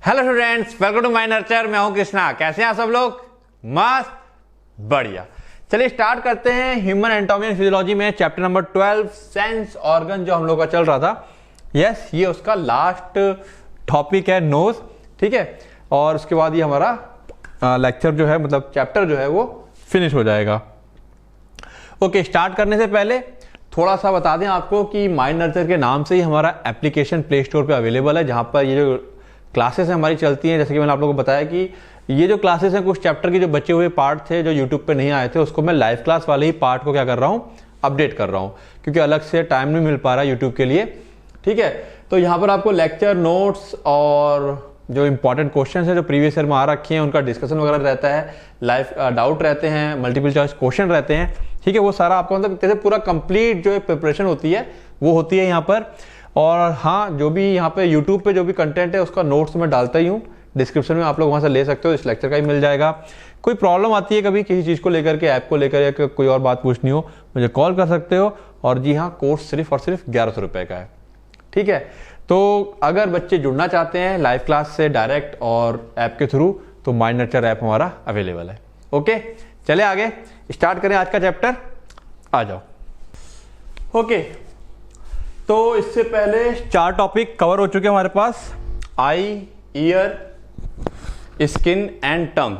Hello students, welcome to my nurture. मैं हूं कृष्णा। कैसे हैं आप सब लोग? मस्त, बढ़िया। चलिए स्टार्ट करते हैं ह्यूमन एनाटॉमी एंड फिजियोलॉजी में चैप्टर नंबर 12 सेंस ऑर्गन जो हम लोग का चल रहा था। यस, ये उसका लास्ट टॉपिक है, नोज। ठीक है, और उसके बाद ये हमारा लेक्चर जो है, मतलब चैप्टर जो है वो फिनिश हो जाएगा। ओके, स्टार्ट करने से पहले थोड़ा सा बता दें आपको कि माइंड नर्चर के नाम से ही हमारा एप्लीकेशन प्ले स्टोर पे अवेलेबल है, जहां पर ये जो क्लासेस हमारी चलती हैं, जैसे कि मैंने आप लोगों को बताया कि ये जो क्लासेस हैं, कुछ चैप्टर के जो बचे हुए पार्ट थे जो यूट्यूब पे नहीं आए थे, उसको मैं लाइव क्लास वाले ही पार्ट को क्या कर रहा हूँ, अपडेट कर रहा हूँ, क्योंकि अलग से टाइम नहीं मिल पा रहा यूट्यूब के लिए। ठीक है, तो यहाँ पर आपको लेक्चर नोट्स और जो इंपॉर्टेंट क्वेश्चन है जो प्रीवियस ईयर में आ रखे हैं उनका डिस्कशन वगैरह रहता है, लाइव डाउट रहते हैं, मल्टीपल चॉइस क्वेश्चन रहते हैं। ठीक है, वो सारा आपको मतलब जैसे पूरा कंप्लीट जो प्रिपरेशन होती है वो होती है यहाँ पर। और हाँ, जो भी यहाँ पे यूट्यूब पे जो भी कंटेंट है उसका नोट्स मैं डालता ही हूँ डिस्क्रिप्शन में, आप लोग वहाँ से ले सकते हो, इस लेक्चर का ही मिल जाएगा। कोई प्रॉब्लम आती है कभी किसी चीज़ को लेकर के, ऐप को लेकर, या कोई और बात पूछनी हो, मुझे कॉल कर सकते हो। और जी हाँ, कोर्स सिर्फ और सिर्फ 1100 रुपये का है। ठीक है, तो अगर बच्चे जुड़ना चाहते हैं लाइव क्लास से डायरेक्ट और ऐप के थ्रू, तो माइंड नर्चर ऐप हमारा अवेलेबल है। ओके, चले आगे स्टार्ट करें आज का चैप्टर। आ जाओ। ओके, तो इससे पहले 4 टॉपिक कवर हो चुके हैं हमारे पास: eye, ear, skin and tongue.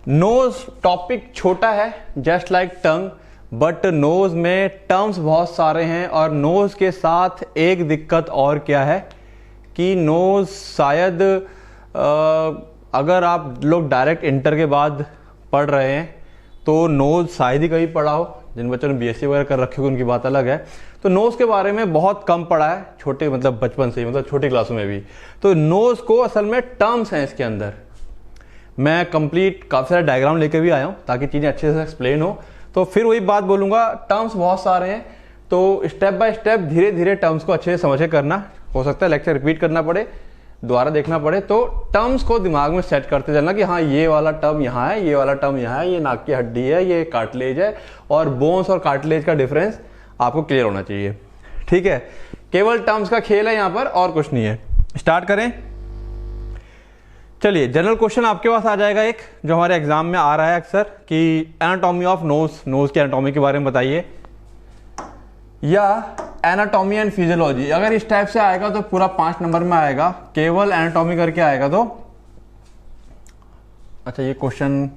Nose topic छोटा है, just like tongue, but nose में टर्म्स बहुत सारे हैं। और नोज के साथ एक दिक्कत और क्या है कि नोज शायद अगर आप लोग डायरेक्ट इंटर के बाद पढ़ रहे हैं तो नोज शायद ही कहीं पढ़ा हो। जिन बच्चों ने बीएससी वगैरह कर रखे हो उनकी बात अलग है। तो नोज के बारे में बहुत कम पढ़ा है, छोटे मतलब बचपन से ही, मतलब छोटी क्लासों में भी। तो नोज को असल में टर्म्स हैं इसके अंदर। मैं कंप्लीट काफ़ी सारे डायग्राम लेके भी आया हूँ ताकि चीज़ें अच्छे से एक्सप्लेन हो। तो फिर वही बात बोलूँगा, टर्म्स बहुत सारे हैं, तो स्टेप बाय स्टेप धीरे धीरे टर्म्स को अच्छे से समझ के करना। हो सकता है लेक्चर रिपीट करना पड़े, दोबारा देखना पड़े, तो टर्म्स को दिमाग में सेट करते चलना कि हाँ, ये वाला टर्म यहाँ है, ये वाला टर्म यहाँ है, ये नाक की हड्डी है, ये कार्टिलेज है। और बोन्स और कार्टिलेज का डिफरेंस आपको क्लियर होना चाहिए। ठीक है, केवल टर्म्स का खेल है यहाँ पर, और कुछ नहीं है। स्टार्ट करें। चलिए, जनरल क्वेश्चन आपके पास आ जाएगा एक, जो हमारे एग्जाम में आ रहा है अक्सर, कि एनाटॉमी ऑफ नोज, नोज की एनाटॉमी के बारे में बताइए, या एनाटॉमी एंड फिजियोलॉजी। अगर इस टाइप से आएगा तो पूरा 5 नंबर में आएगा। केवल एनाटॉमी करके आएगा तो अच्छा, ये क्वेश्चन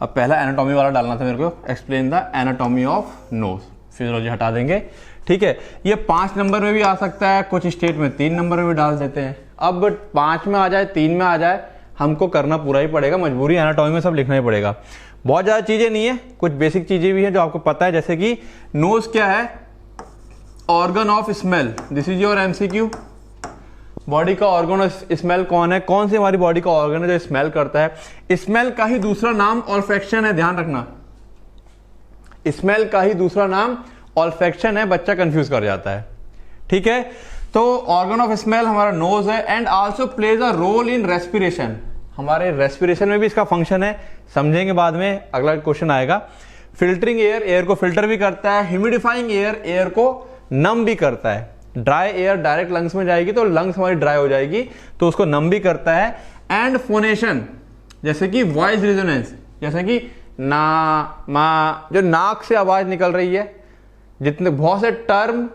अब पहला एनाटॉमी वाला डालना था मेरे को, explain the anatomy of nose. Physiology हटा देंगे। ठीक है, ये 5 नंबर में भी आ सकता है, कुछ स्टेट में 3 नंबर में भी डाल देते हैं। अब 5 में आ जाए, 3 में आ जाए, हमको करना पूरा ही पड़ेगा, मजबूरी। एनाटॉमी में सब लिखना ही पड़ेगा। बहुत ज़्यादा चीज़ें नहीं है, कुछ बेसिक चीज़ें भी हैं जो आपको पता है, जैसे कि नोज क्या है, organ of smell. This is your MCQ. Body का ऑर्गन ऑफ स्मेल कौन है, कौन सी हमारी बॉडी का ऑर्गन है जो स्मेल करता है। स्मेल का ही दूसरा नाम ऑल्फैक्शन है, ध्यान रखना। स्मेल का ही दूसरा नाम ऑल्फैक्शन है, बच्चा कंफ्यूज कर जाता है। ठीक है, तो ऑर्गन ऑफ स्मेल हमारा नोज है, and also plays a role in respiration. हमारे रेस्पिरेशन में भी इसका फंक्शन है, समझेंगे बाद में, अगला क्वेश्चन आएगा। फिल्टरिंग एयर, एयर को फिल्टर भी करता है। ह्यूमिडिफाइंग एयर, एयर को नम भी करता है। ड्राई एयर डायरेक्ट लंग्स में जाएगी तो लंग्स हमारी ड्राई हो जाएगी, तो उसको नम भी करता है। एंड फोनेशन, जैसे कि वॉइस रेजोनेंस, जैसे कि ना, मा, जो नाक से आवाज निकल रही है, जितने बहुत से टर्म,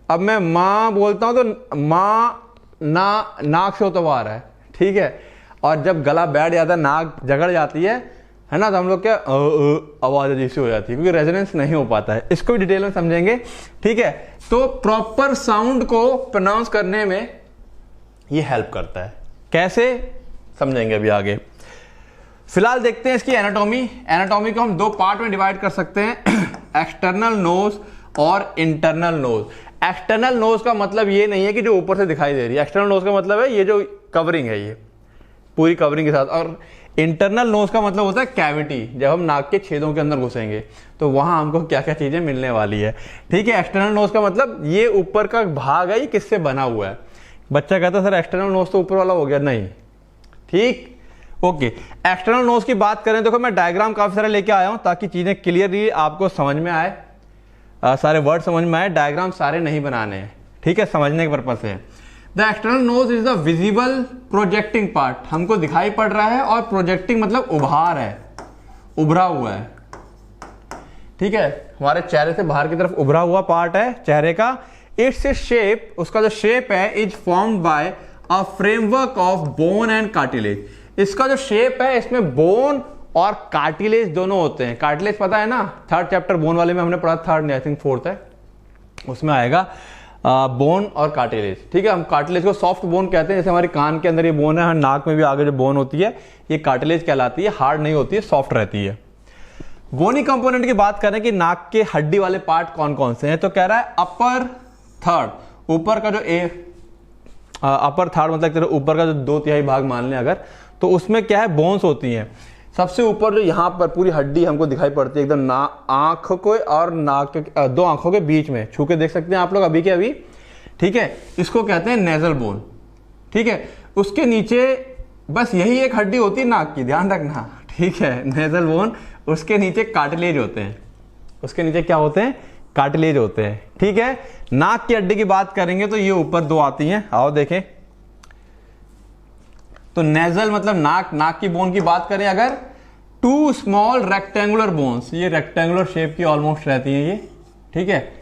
अब मैं माँ बोलता हूं तो माँ ना नाक से होता हुआ आ रहा है। ठीक है, और जब गला बैठ जाता है, नाक जगड़ जाती है ना, तो हम लोग क्या आवाज अजीब सी हो जाती है, क्योंकि रेजोनेंस नहीं हो पाता है। इसको भी डिटेल में समझेंगे। ठीक है, तो प्रॉपर साउंड को प्रोनाउंस करने में ये हेल्प करता है। कैसे, समझेंगे अभी आगे। फिलहाल देखते हैं इसकी एनाटॉमी। एनाटॉमी को हम 2 पार्ट में डिवाइड कर सकते हैं, एक्सटर्नल नोज और इंटरनल नोज। एक्सटर्नल नोज का मतलब ये नहीं है कि जो ऊपर से दिखाई दे रही है। एक्सटर्नल नोज का मतलब है ये जो कवरिंग है, ये पूरी कवरिंग के साथ। और इंटरनल नोज का मतलब होता है कैविटी, जब हम नाक के छेदों के अंदर घुसेंगे तो वहां हमको क्या क्या चीजें मिलने वाली है। ठीक है, एक्सटर्नल नोज का मतलब ये ऊपर का भाग है, ये किससे बना हुआ है। बच्चा कहता है सर एक्सटर्नल नोज तो ऊपर वाला हो गया, नहीं। ठीक, ओके। एक्सटर्नल नोज की बात करें, देखो मैं डायग्राम काफी सारे लेके आया हूं ताकि चीजें क्लियरली आपको समझ में आए, सारे वर्ड समझ में आए। डायग्राम सारे नहीं बनाने हैं, ठीक है, समझने के पर्पज से। The external nose is the visible projecting part, हमको दिखाई पड़ रहा है, और प्रोजेक्टिंग मतलब उभार है, उभरा हुआ है, ठीक है, हमारे चेहरे से बाहर की तरफ उभरा हुआ पार्ट है चेहरे का। इट्स शेप, उसका जो शेप है, is formed by a framework of bone and cartilage. इसका जो शेप है इसमें बोन और कार्टिलेज दोनों होते हैं। कार्टिलेज पता है ना, थर्ड चैप्टर बोन वाले में हमने पढ़ा, थर्ड आई थिंक फोर्थ है, उसमें आएगा बोन और कार्टिलेज, ठीक है। हम कार्टिलेज को सॉफ्ट बोन कहते हैं, जैसे हमारे कान के अंदर ये बोन है, नाक में भी आगे जो बोन होती है ये कार्टिलेज कहलाती है, हार्ड नहीं होती है, सॉफ्ट रहती है। बोनी कंपोनेंट की बात करें कि नाक के हड्डी वाले पार्ट कौन कौन से हैं, तो कह रहा है अपर थर्ड, ऊपर का जो अपर थर्ड मतलब तेरे ऊपर का जो 2/3 भाग मान लें अगर, तो उसमें क्या है, बोन्स होती हैं। सबसे ऊपर जो यहाँ पर पूरी हड्डी हमको दिखाई पड़ती है एकदम आंख को और नाक के 2 आंखों के बीच में, छू के देख सकते हैं आप लोग अभी के अभी, ठीक है, इसको कहते हैं नेजल बोन, ठीक है। उसके नीचे बस यही एक हड्डी होती है नाक की, ध्यान रखना, ठीक है, नेजल बोन, उसके नीचे कार्टिलेज होते हैं, उसके नीचे क्या होते हैं, कार्टिलेज होते हैं, ठीक है। नाक की हड्डी की बात करेंगे तो ये ऊपर 2 आती हैं, आओ देखें। तो नेजल मतलब नाक, नाक की बोन की बात करें अगर, 2 स्मॉल रेक्टेंगुलर बोन्स, ये रेक्टेंगुलर शेप की ऑलमोस्ट रहती हैं ये, ठीक है,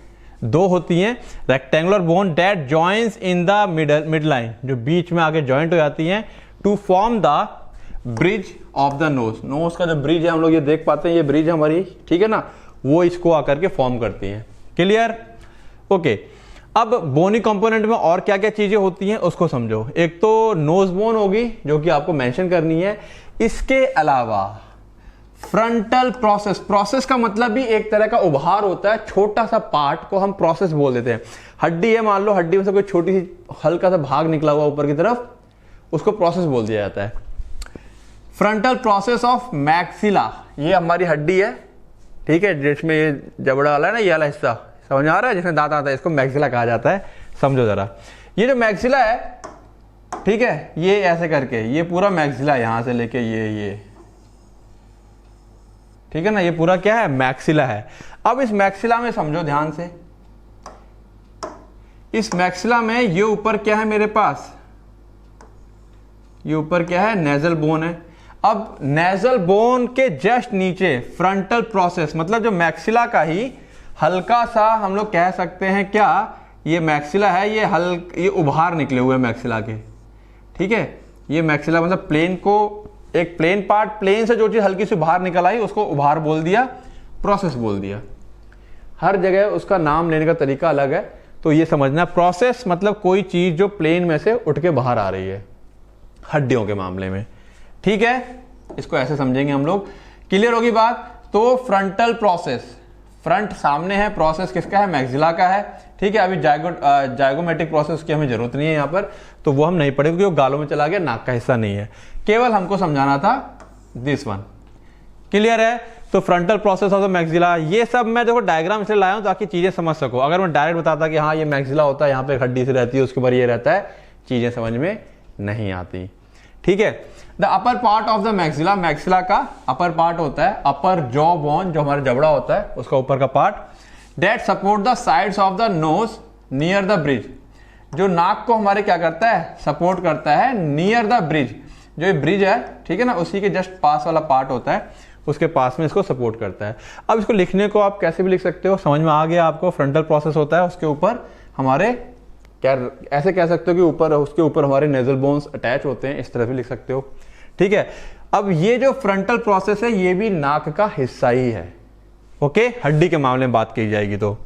2 होती हैं rectangular bone that joins in the mid line, जो बीच में आके जॉइंट हो जाती हैं, to form the bridge of the nose. Nose का जो ब्रिज है हम लोग ये देख पाते हैं, ये ब्रिज हमारी, ठीक है ना, वो इसको आकर के फॉर्म करती हैं। Clear, okay. अब बोनी कंपोनेंट में और क्या क्या चीजें होती हैं उसको समझो। एक तो नोज बोन होगी जो कि आपको मेंशन करनी है, इसके अलावा फ्रंटल प्रोसेस, प्रोसेस का मतलब भी एक तरह का उभार होता है, छोटा सा पार्ट को हम प्रोसेस बोल देते हैं। हड्डी है, मान लो हड्डी में से कोई छोटी सी हल्का सा भाग निकला हुआ ऊपर की तरफ, उसको प्रोसेस बोल दिया जाता है। फ्रंटल प्रोसेस ऑफ मैक्सिला, ये हमारी हड्डी है, ठीक है, जिसमें ये जबड़ा वाला है ना, ये वाला हिस्सा समझ आ रहा है, जिसमें दांत आता है, इसको मैक्सिला कहा जाता है, समझो जरा। ये जो मैक्सिला है, ठीक है, ये ऐसे करके ये पूरा मैक्सिला, यहां से लेके ये, ठीक है ना, ये पूरा क्या है, मैक्सिला है। अब इस मैक्सिला में समझो ध्यान से, इस मैक्सिला में ये ऊपर क्या है मेरे पास, ये ऊपर क्या है, नेजल बोन है। अब नेजल बोन के जस्ट नीचे फ्रंटल प्रोसेस, मतलब जो मैक्सिला का ही हल्का सा हम लोग कह सकते हैं क्या, ये मैक्सिला है, ये उभार निकले हुए मैक्सिला के, ठीक है। ये मैक्सिला मतलब प्लेन को, एक प्लेन पार्ट, प्लेन से जो चीज हल्की सी बाहर निकल आई उसको उभार बोल दिया, प्रोसेस बोल दिया। हर जगह उसका नाम लेने का तरीका अलग है, तो ये समझना, प्रोसेस मतलब कोई चीज जो प्लेन में से उठ के बाहर आ रही है, हड्डियों के मामले में, ठीक है। इसको ऐसे समझेंगे हम लोग, क्लियर होगी बात। तो फ्रंटल प्रोसेस, फ्रंट सामने है, प्रोसेस किसका है, मैक्सिला का है, ठीक है। अभी जाइगोमेट्रिक प्रोसेस की हमें जरूरत नहीं है यहाँ पर, तो वो हम नहीं पढ़े क्योंकि वो गालों में चला गया, नाक का हिस्सा नहीं है, केवल हमको समझाना था दिस वन, क्लियर है। तो frontal process of the maxilla, ये सब मैं देखो डायग्राम इसलिए लाया हूं ताकि चीजें समझ सको। अगर मैं डायरेक्ट बताता कि हाँ ये मैक्सिला होता है, यहाँ पे हड्डी से रहती है, उसके ऊपर ये रहता है, चीजें समझ में नहीं आती, ठीक है। The upper part of the maxilla, maxilla का अपर पार्ट होता है, अपर जॉ बोन, जो हमारा जबड़ा होता है उसका ऊपर का part, that support the sides of the knows near the bridge, जो नाक को हमारे क्या करता है, सपोर्ट करता है नियर द ब्रिज, जो ये ब्रिज है, ठीक है ना, उसी के जस्ट पास वाला पार्ट होता है, उसके पास में इसको सपोर्ट करता है। अब इसको लिखने को आप कैसे भी लिख सकते हो, समझ में आ गया आपको, फ्रंटल प्रोसेस होता है, उसके ऊपर हमारे क्या, ऐसे कह सकते हो कि ऊपर, उसके ऊपर हमारे नेजल बोन्स अटैच होते हैं, इस तरह भी लिख सकते हो, ठीक है। अब ये जो फ्रंटल प्रोसेस है ये भी नाक का हिस्सा ही है, ओके, हड्डी के मामले में बात की जाएगी। तो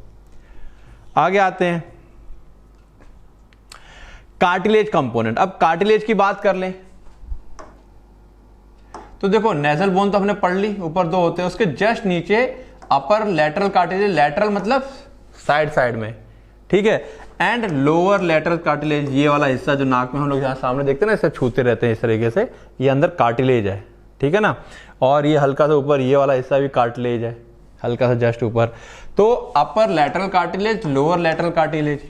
आगे आते हैं कार्टिलेज कंपोनेंट। अब कार्टिलेज की बात कर लें तो देखो, नेजल बोन तो हमने पढ़ ली, ऊपर 2 होते हैं, उसके जस्ट नीचे अपर लैटरल कार्टिलेज, लैटरल मतलब साइड साइड में, ठीक है, एंड लोअर लैटरल कार्टिलेज, ये वाला हिस्सा जो नाक में हम लोग यहाँ सामने देखते हैं ना, इसे छूते रहते हैं इस तरीके से, ये अंदर कार्टिलेज है, ठीक है ना, और ये हल्का सा ऊपर ये वाला हिस्सा भी कार्टिलेज है, हल्का सा जस्ट ऊपर। तो upper lateral cartilage, lower lateral cartilage,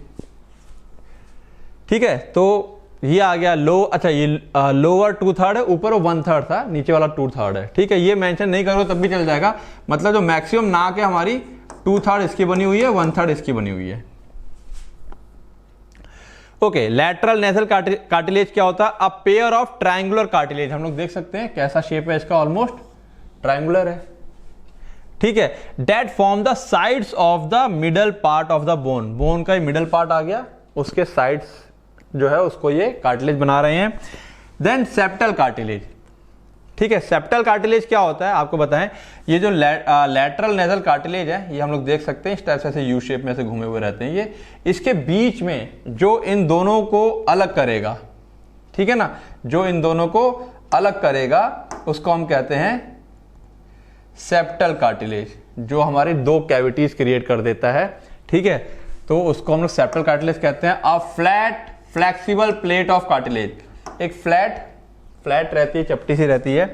ठीक है। तो ये आ गया अच्छा ये लोअर 2/3 है, ऊपर वो 1/3 था, नीचे वाला 2/3 है, ठीक है। ये मेंशन नहीं करो तब भी चल जाएगा, मतलब जो मैक्सिमम नाक है हमारी 2/3 इसकी बनी हुई है, 1/3 इसकी बनी हुई है, ओके, लैटरल नेजल कार्टिलेज क्या होता है? अ पेयर ऑफ ट्रायंगुलर कार्टिलेज। हम लोग देख सकते हैं कैसा शेप है इसका, ऑलमोस्ट ट्रायंगुलर है, ठीक है। That form the sides of the middle part of the bone, bone का मिडल पार्ट आ गया, उसके साइड्स जो है उसको ये कार्टिलेज बना रहे हैं। देन सेप्टल कार्टिलेज, ठीक है। सेप्टल कार्टिलेज क्या होता है आपको बताएं, ये जो लैटरल नेजल कार्टिलेज है, ये हम लोग देख सकते हैं इस टाइप से ऐसे यू शेप में से घूमे हुए रहते हैं ये, इसके बीच में जो इन दोनों को अलग करेगा, ठीक है ना, जो इन दोनों को अलग करेगा उसको हम कहते हैं सेप्टल कार्टिलेज, जो हमारी दो कैविटीज क्रिएट कर देता है, ठीक है। तो उसको हम लोग सेप्टल कार्टिलेज कहते हैं। A flat flexible plate of cartilage, एक फ्लैट रहती है, चपटी सी रहती है,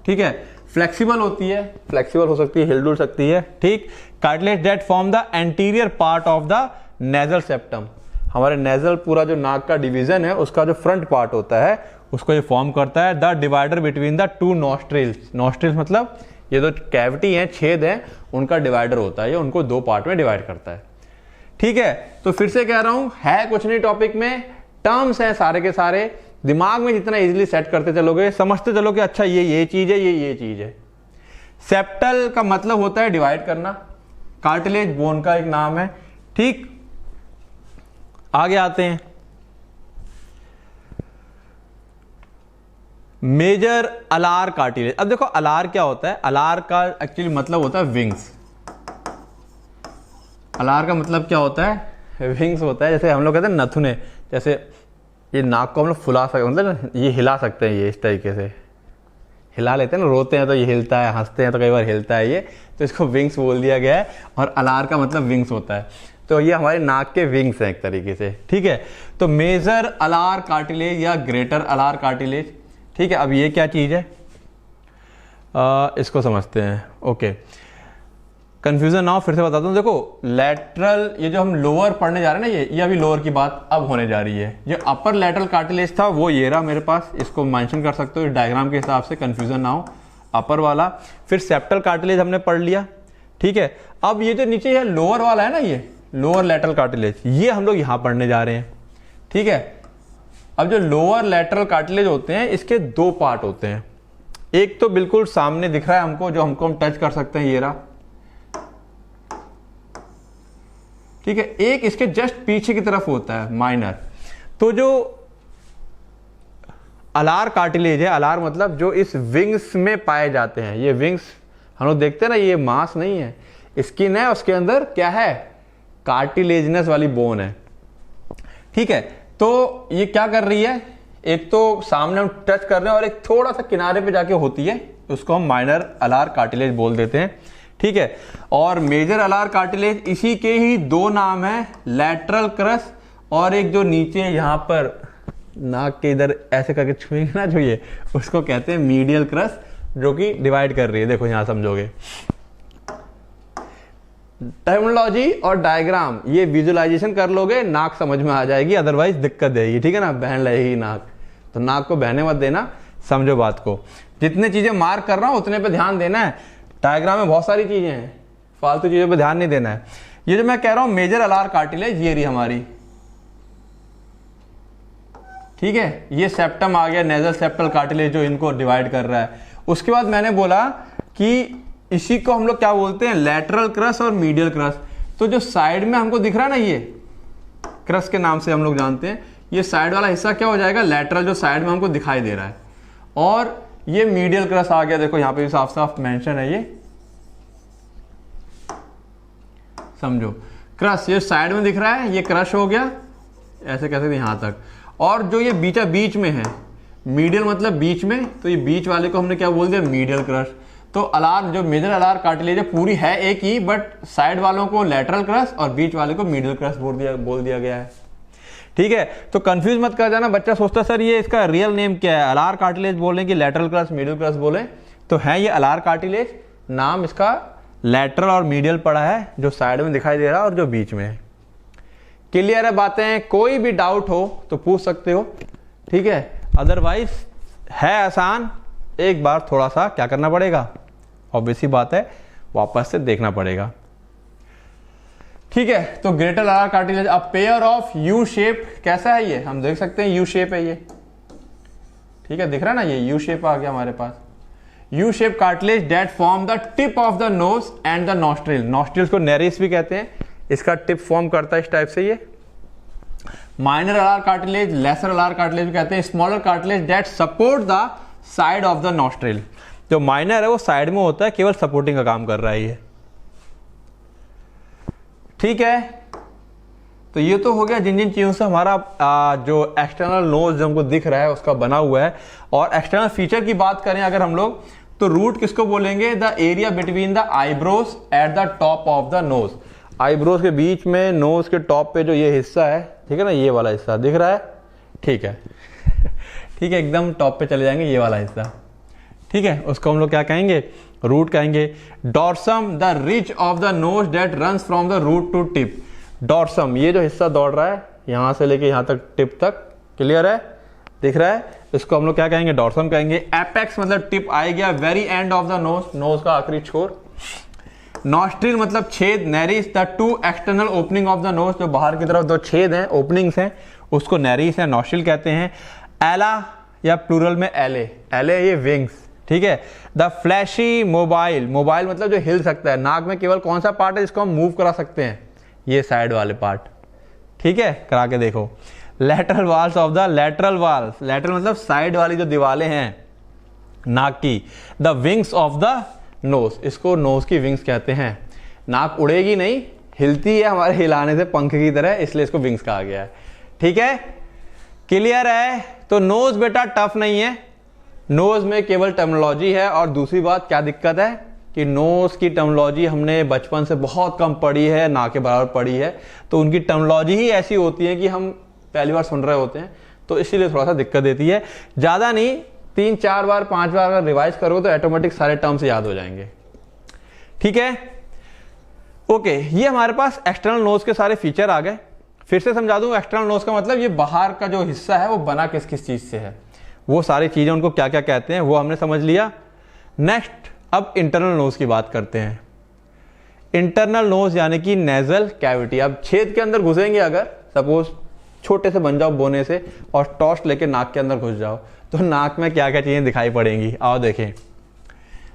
ठीक है, फ्लेक्सिबल होती है, फ्लेक्सिबल हो सकती है, हिलडुल सकती है, ठीक। Cartilage that form the anterior part of the nasal septum, हमारे नेजल पूरा जो नाक का डिवीजन है उसका जो फ्रंट पार्ट होता है उसको ये फॉर्म करता है। The divider between the two nostrils, nostrils मतलब ये जो कैविटी है, छेद है, उनका डिवाइडर होता है, ये उनको दो पार्ट में डिवाइड करता है, ठीक है। तो फिर से कह रहा हूं, है कुछ नहीं, टॉपिक में टर्म्स हैं सारे के सारे, दिमाग में जितना इजीली सेट करते चलोगे, समझते चलो कि अच्छा ये चीज है, ये चीज है। सेप्टल का मतलब होता है डिवाइड करना, कार्टिलेज बोन का एक नाम है, ठीक। आगे आते हैं, मेजर अलार कार्टिलेज। अब देखो अलार क्या होता है, अलार का एक्चुअली मतलब होता है विंग्स। अलार का मतलब क्या होता है, विंग्स होता है। जैसे हम लोग कहते हैं नथुने, जैसे ये नाक को हम लोग फुला सकते, मतलब ये हिला सकते हैं, ये इस तरीके से हिला लेते हैं ना, रोते हैं तो ये हिलता है, हंसते हैं तो कई बार हिलता है ये, तो इसको विंग्स बोल दिया गया है। और अलार का मतलब विंग्स होता है, तो ये हमारे नाक के विंग्स हैं एक तरीके से, ठीक है। तो मेजर अलार कार्टिलेज या ग्रेटर अलार कार्टिलेज, ठीक है। अब ये क्या चीज है, इसको समझते हैं, ओके। कंफ्यूजन ना हो, फिर से बताता हूँ। देखो लैटरल, ये जो हम लोअर पढ़ने जा रहे हैं ना, ये अभी लोअर की बात अब होने जा रही है। जो अपर लैटरल कार्टिलेज था वो ये रहा मेरे पास, इसको मेंशन कर सकते हो इस डायग्राम के हिसाब से, कंफ्यूजन ना हो, अपर वाला। फिर सेप्टल कार्टिलेज हमने पढ़ लिया, ठीक है। अब ये जो नीचे है लोअर वाला है ना, ये लोअर लैटरल कार्टिलेज, ये हम लोग यहाँ पढ़ने जा रहे हैं, ठीक है। अब जो लोअर लैटरल कार्टिलेज होते हैं, इसके दो पार्ट होते हैं। एक तो बिल्कुल सामने दिख रहा है हमको, जो हमको हम टच कर सकते हैं, ये रहा, ठीक है। एक इसके जस्ट पीछे की तरफ होता है माइनर। तो जो अलार कार्टिलेज है, अलार मतलब जो इस विंग्स में पाए जाते हैं, ये विंग्स हम लोग देखते हैं ना, ये मांस नहीं है, स्किन है, उसके अंदर क्या है, कार्टिलेजिनस वाली बोन है, ठीक है। तो ये क्या कर रही है, एक तो सामने हम टच कर रहे हैं और एक थोड़ा सा किनारे पे जाके होती है, उसको हम माइनर अलार कार्टिलेज बोल देते हैं, ठीक है। और मेजर अलार कार्टिलेज, इसी के ही दो नाम है, लैटरल क्रस और एक जो नीचे यहां पर नाक के इधर ऐसे करके छुएंगे ना जो ये, उसको कहते हैं मीडियल क्रस, जो कि डिवाइड कर रही है। देखो यहां समझोगे, टर्मिनोलॉजी और डायग्राम ये विजुअलाइजेशन कर लोगे, नाक समझ में आ जाएगी, अदरवाइज दिक्कत देगी, ठीक है ना, बहन लगेगी नाक। तो नाक को बहने मत देना, समझो बात को। जितने चीजें मार्क कर रहा हूं उतने पे ध्यान देना है, डायग्राम में बहुत सारी चीजें हैं, फालतू चीजों पे ध्यान नहीं देना है। ये जो मैं कह रहा हूं मेजर अलार कार्टिलेज, ये रही हमारी, ठीक है। ये सेप्टम आ गया, नेजल सेप्टल कार्टिलेज जो इनको डिवाइड कर रहा है। उसके बाद मैंने बोला कि इसी को हम लोग क्या बोलते हैं, लैटरल क्रस और मीडियल क्रस। तो जो साइड में हमको दिख रहा है ना, ये क्रस के नाम से हम लोग जानते हैं, ये साइड वाला हिस्सा क्या हो जाएगा, लैटरल, जो साइड में हमको दिखाई दे रहा है। और ये मीडियल क्रस आ गया, देखो यहां पे भी साफ साफ मेंशन है, ये समझो क्रस, ये साइड में दिख रहा है, ये क्रश हो गया, ऐसे कैसे यहां तक। और जो ये बीच में है, मीडियल मतलब बीच में, तो ये बीच वाले को हमने क्या बोल दिया, मीडियल क्रश। तो अलार, जो मेजर अलार कार्टिलेज पूरी है एक ही, बट साइड वालों को लैटरल क्रस और बीच वाले को मीडियल क्रस बोल दिया गया है, ठीक है। तो कंफ्यूज मत कर जाना, बच्चा सोचता सर ये इसका रियल नेम क्या है, अलार कार्टिलेज बोले कि लैटरल क्रस मीडियल क्रस बोले, तो है ये अलार कार्टिलेज, नाम इसका लैटरल और मीडियल पड़ा है, जो साइड में दिखाई दे रहा है और जो बीच में है। क्लियर है बातें, कोई भी डाउट हो तो पूछ सकते हो, ठीक है। अदरवाइज है आसान, एक बार थोड़ा सा क्या करना पड़ेगा, ऑब्वियस सी बात है, वापस से देखना पड़ेगा, ठीक है, तो greater alar cartilage a pair of U shape, कैसा है ये, हम देख सकते हैं यू शेप है ये, ठीक है, दिख रहा है ना, ये यू शेप आ गया हमारे पास। U shape cartilage that form the tip of the nose and the nostril, nostrils को नेरिस भी कहते हैं, इसका टिप फॉर्म करता है इस टाइप से ये। Minor alar cartilage, lesser alar cartilage भी कहते हैं, smaller cartilage that support the side of the nostril, जो माइनर है वो साइड में होता है, केवल सपोर्टिंग का काम कर रहा है ये, ठीक है। तो ये तो हो गया जिन जिन चीजों से हमारा जो एक्सटर्नल नोज जो हमको दिख रहा है उसका बना हुआ है। और एक्सटर्नल फीचर की बात करें अगर हम लोग, तो रूट किसको बोलेंगे, the area between the eyebrows at the top of the knows, eyebrows के बीच में नोज के टॉप पे जो ये हिस्सा है, ठीक है ना, ये वाला हिस्सा दिख रहा है, ठीक है ठीक है, एकदम टॉप पे चले जाएंगे, ये वाला हिस्सा, ठीक है, उसको हम लोग क्या कहेंगे, रूट कहेंगे। Dorsum the ridge of the nose that runs from the root to tip, dorsum ये जो हिस्सा दौड़ रहा है यहां से लेके यहां तक टिप तक, क्लियर है, दिख रहा है, इसको हम लोग क्या कहेंगे, डॉर्सम कहेंगे। एपेक्स मतलब टिप आई गया, very end of the nose, nose का आखिरी छोर। नॉस्ट्रिल मतलब छेद, nares the two external opening of the nose, जो बाहर की तरफ दो छेद हैं, ओपनिंग्स हैं, उसको नेरिस या नॉस्ट्रिल कहते हैं। एला या प्लूरल में एले, एले ये विंग्स, ठीक है। द फ्लैशी मोबाइल, मोबाइल मतलब जो हिल सकता है, नाक में केवल कौन सा पार्ट है जिसको हम मूव करा सकते हैं, ये साइड वाले पार्ट, ठीक है, करा के देखो। Lateral walls of the lateral walls, lateral मतलब साइड वाली जो दीवारें हैं नाक की। The wings of the knows, इसको नोज की विंग्स कहते हैं। नाक उड़ेगी नहीं, हिलती है हमारे हिलाने से पंख की तरह, इसलिए इसको विंग्स कहा गया है, ठीक है, क्लियर है। तो नोज बेटा टफ नहीं है, नोज में केवल टर्मिनोलॉजी है। और दूसरी बात क्या दिक्कत है कि नोज की टर्मिनोलॉजी हमने बचपन से बहुत कम पढ़ी है, ना के बराबर पढ़ी है, तो उनकी टर्मिनोलॉजी ही ऐसी होती है कि हम पहली बार सुन रहे होते हैं, तो इसीलिए थोड़ा सा दिक्कत देती है। ज़्यादा नहीं, 3-4 बार 5 बार अगर रिवाइज करो तो ऑटोमेटिक सारे टर्म्स याद हो जाएंगे, ठीक है, ओके। ये हमारे पास एक्सटर्नल नोज के सारे फीचर आ गए। फिर से समझा दूं, एक्सटर्नल नोज का मतलब ये बाहर का जो हिस्सा है वो बना किस किस चीज से है, वो सारी चीजें उनको क्या क्या कहते हैं वो हमने समझ लिया। नेक्स्ट अब इंटरनल नोज की बात करते हैं। इंटरनल नोज यानी कि नेजल कैविटी। अब छेद के अंदर घुसेंगे, अगर सपोज छोटे से बन जाओ बोने से और टॉर्च लेके नाक के अंदर घुस जाओ, तो नाक में क्या क्या चीजें दिखाई पड़ेंगी, आओ देखें।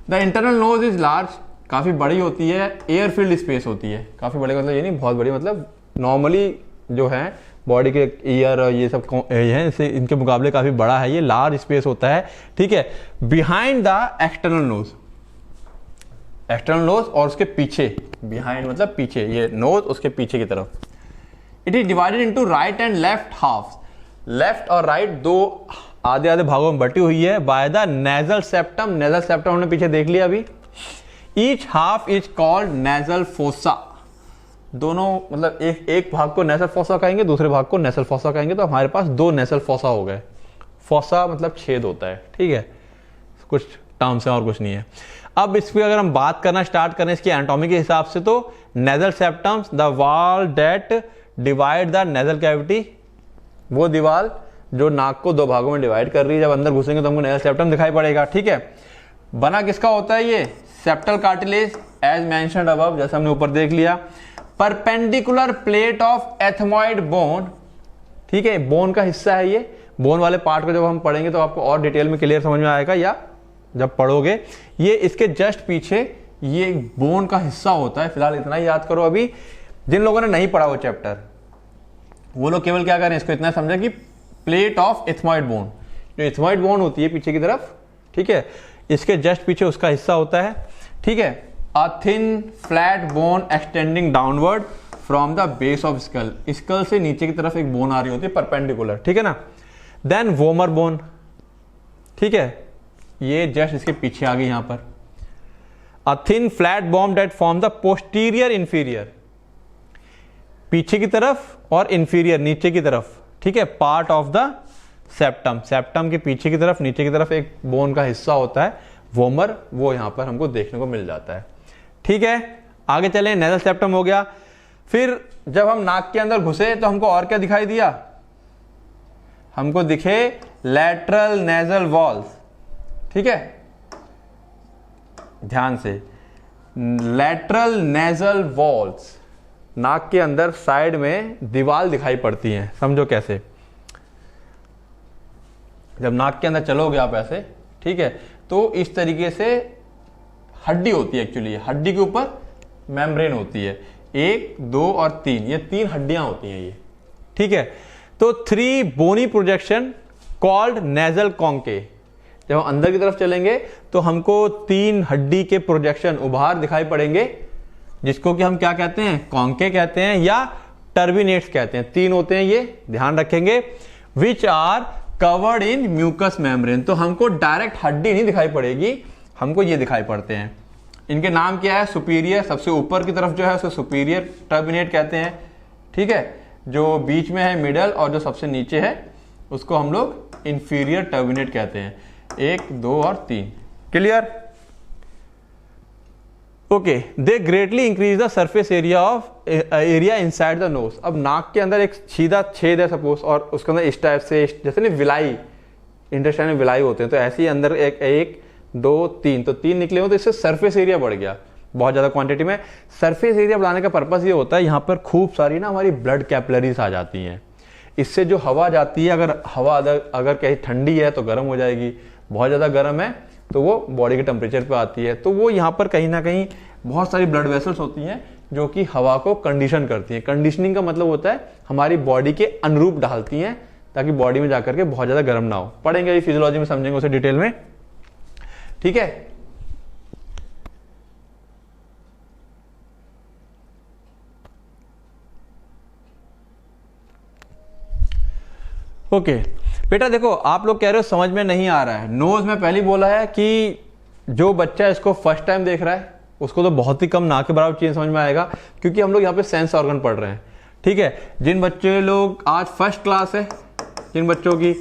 The internal nose is large, काफी बड़ी होती है, एयर फिल्ड स्पेस होती है, काफी बड़ी मतलब ये नहीं बहुत बड़ी, मतलब नॉर्मली जो है बॉडी के ईयर ये सब ये है, इससे इनके मुकाबले काफी बड़ा है, ये लार्ज स्पेस होता है, ठीक है। Behind the external nose, external nose और उसके पीछे, बिहाइंड मतलब पीछे, ये नोज उसके पीछे की तरफ। It is divided into right and left half, left और राइट दो आधे आधे भागों में बटी हुई है by the nasal septum, nasal septum हमने पीछे देख लिया अभी। Each half is called nasal fossa, दोनों मतलब एक भाग को नेसल फोसा कहेंगे, दूसरे भाग को नेसल फोसा कहेंगे, तो हमारे पास 2 नेसल फोसा हो गए। फोसा मतलब छेद होता है, ठीक है, कुछ टर्म्स है और कुछ नहीं है। अब इस पर अगर हम बात करना स्टार्ट करें इसकी एनाटॉमी के हिसाब से, तो nasal septums the wall that divide the nasal cavity, वो दीवार जो नाक को 2 भागों में डिवाइड कर रही है, जब अंदर घुसेंगे तो हमको नेजल सेप्टम दिखाई पड़ेगा, ठीक है। बना किसका होता है ये, septal cartilage as mentioned above, जैसे हमने ऊपर देख लिया। Perpendicular plate of ethmoid bone, ठीक है, बोन का हिस्सा है ये, बोन वाले पार्ट को जब हम पढ़ेंगे तो आपको और डिटेल में क्लियर समझ में आएगा, या जब पढ़ोगे ये इसके जस्ट पीछे ये बोन का हिस्सा होता है। फिलहाल इतना ही याद करो अभी, जिन लोगों ने नहीं पढ़ा वो चैप्टर, वो लोग केवल क्या करें, इसको इतना समझे कि प्लेट ऑफ एथमॉइड बोन, जो एथमॉइड बोन होती है पीछे की तरफ, ठीक है, इसके जस्ट पीछे उसका हिस्सा होता है, ठीक है। A thin flat bone extending downward from the base of skull, skull से नीचे की तरफ एक बोन आ रही होती है परपेंडिकुलर, ठीक है ना। देन वोमर बोन, ठीक है, ये जस्ट इसके पीछे आ गई यहां पर। A thin flat bone that form the posterior inferior, पीछे की तरफ और inferior नीचे की तरफ, ठीक है, part of the septum, septum के पीछे की तरफ नीचे की तरफ एक बोन का हिस्सा होता है वोमर, वो यहां पर हमको देखने को मिल जाता है, ठीक है। आगे चलें, नेजल सेप्टम हो गया। फिर जब हम नाक के अंदर घुसे तो हमको और क्या दिखाई दिया, हमको दिखे लैटरल नेजल वॉल्स, ठीक है, ध्यान से, लैटरल नेजल वॉल्स, नाक के अंदर साइड में दीवार दिखाई पड़ती है। समझो कैसे, जब नाक के अंदर चलोगे आप ऐसे, ठीक है, तो इस तरीके से हड्डी होती है, एक्चुअली हड्डी के ऊपर मेम्ब्रेन होती है, 1, 2 और 3, ये 3 हड्डियां होती हैं ये, ठीक है। तो 3 बोनी प्रोजेक्शन कॉल्ड नेजल कॉन्के। जब हम अंदर की तरफ चलेंगे तो हमको 3 हड्डी के प्रोजेक्शन उभार दिखाई पड़ेंगे, जिसको कि हम क्या कहते हैं, कॉन्के कहते हैं या टर्बिनेट्स कहते हैं। 3 होते हैं ये, ध्यान रखेंगे। Which are covered in mucus membrane. तो हमको डायरेक्ट हड्डी नहीं दिखाई पड़ेगी, हमको ये दिखाई पड़ते हैं। इनके नाम क्या है, सुपीरियर, सबसे ऊपर की तरफ जो है उसको सुपीरियर टर्बिनेट कहते हैं, ठीक है। जो बीच में है मिडल, और जो सबसे नीचे है उसको हम लोग इंफीरियर टर्बिनेट कहते हैं। 1, 2 और 3, clear? Okay, they greatly increase the surface area inside the knows. अब नाक के अंदर एक सीधा छेद है सपोज, और उसके अंदर इस टाइप से, जैसे ना विलाई, इंटेस्टाइन में विलाई होते हैं, तो ऐसे ही अंदर 1, 2, 3, तो 3 निकले हो, तो इससे सरफेस एरिया बढ़ गया बहुत ज्यादा क्वांटिटी में। सरफेस एरिया बढ़ाने का पर्पस ये होता है, यहाँ पर खूब सारी ना हमारी ब्लड कैपिलरीज आ जाती हैं। इससे जो हवा जाती है, अगर हवा अगर कहीं ठंडी है तो गर्म हो जाएगी, बहुत ज़्यादा गर्म है तो वो बॉडी के टेम्परेचर पे आती है, तो वो यहाँ पर कहीं ना कहीं बहुत सारी ब्लड वेसल्स होती हैं जो कि हवा को कंडीशन करती हैं। कंडीशनिंग का मतलब होता है हमारी बॉडी के अनुरूप डालती हैं, ताकि बॉडी में जाकर के बहुत ज़्यादा गर्म ना हो। पढ़ेंगे ये फिजियोलॉजी में, समझेंगे उसे डिटेल में, ठीक है। ओके बेटा देखो, आप लोग कह रहे हो समझ में नहीं आ रहा है। नोज में पहले बोला है कि जो बच्चा इसको फर्स्ट टाइम देख रहा है उसको तो बहुत ही कम ना के बराबर चीज समझ में आएगा, क्योंकि हम लोग यहाँ पे सेंस ऑर्गन पढ़ रहे हैं, ठीक है। जिन बच्चे लोग आज फर्स्ट क्लास है, जिन बच्चों की,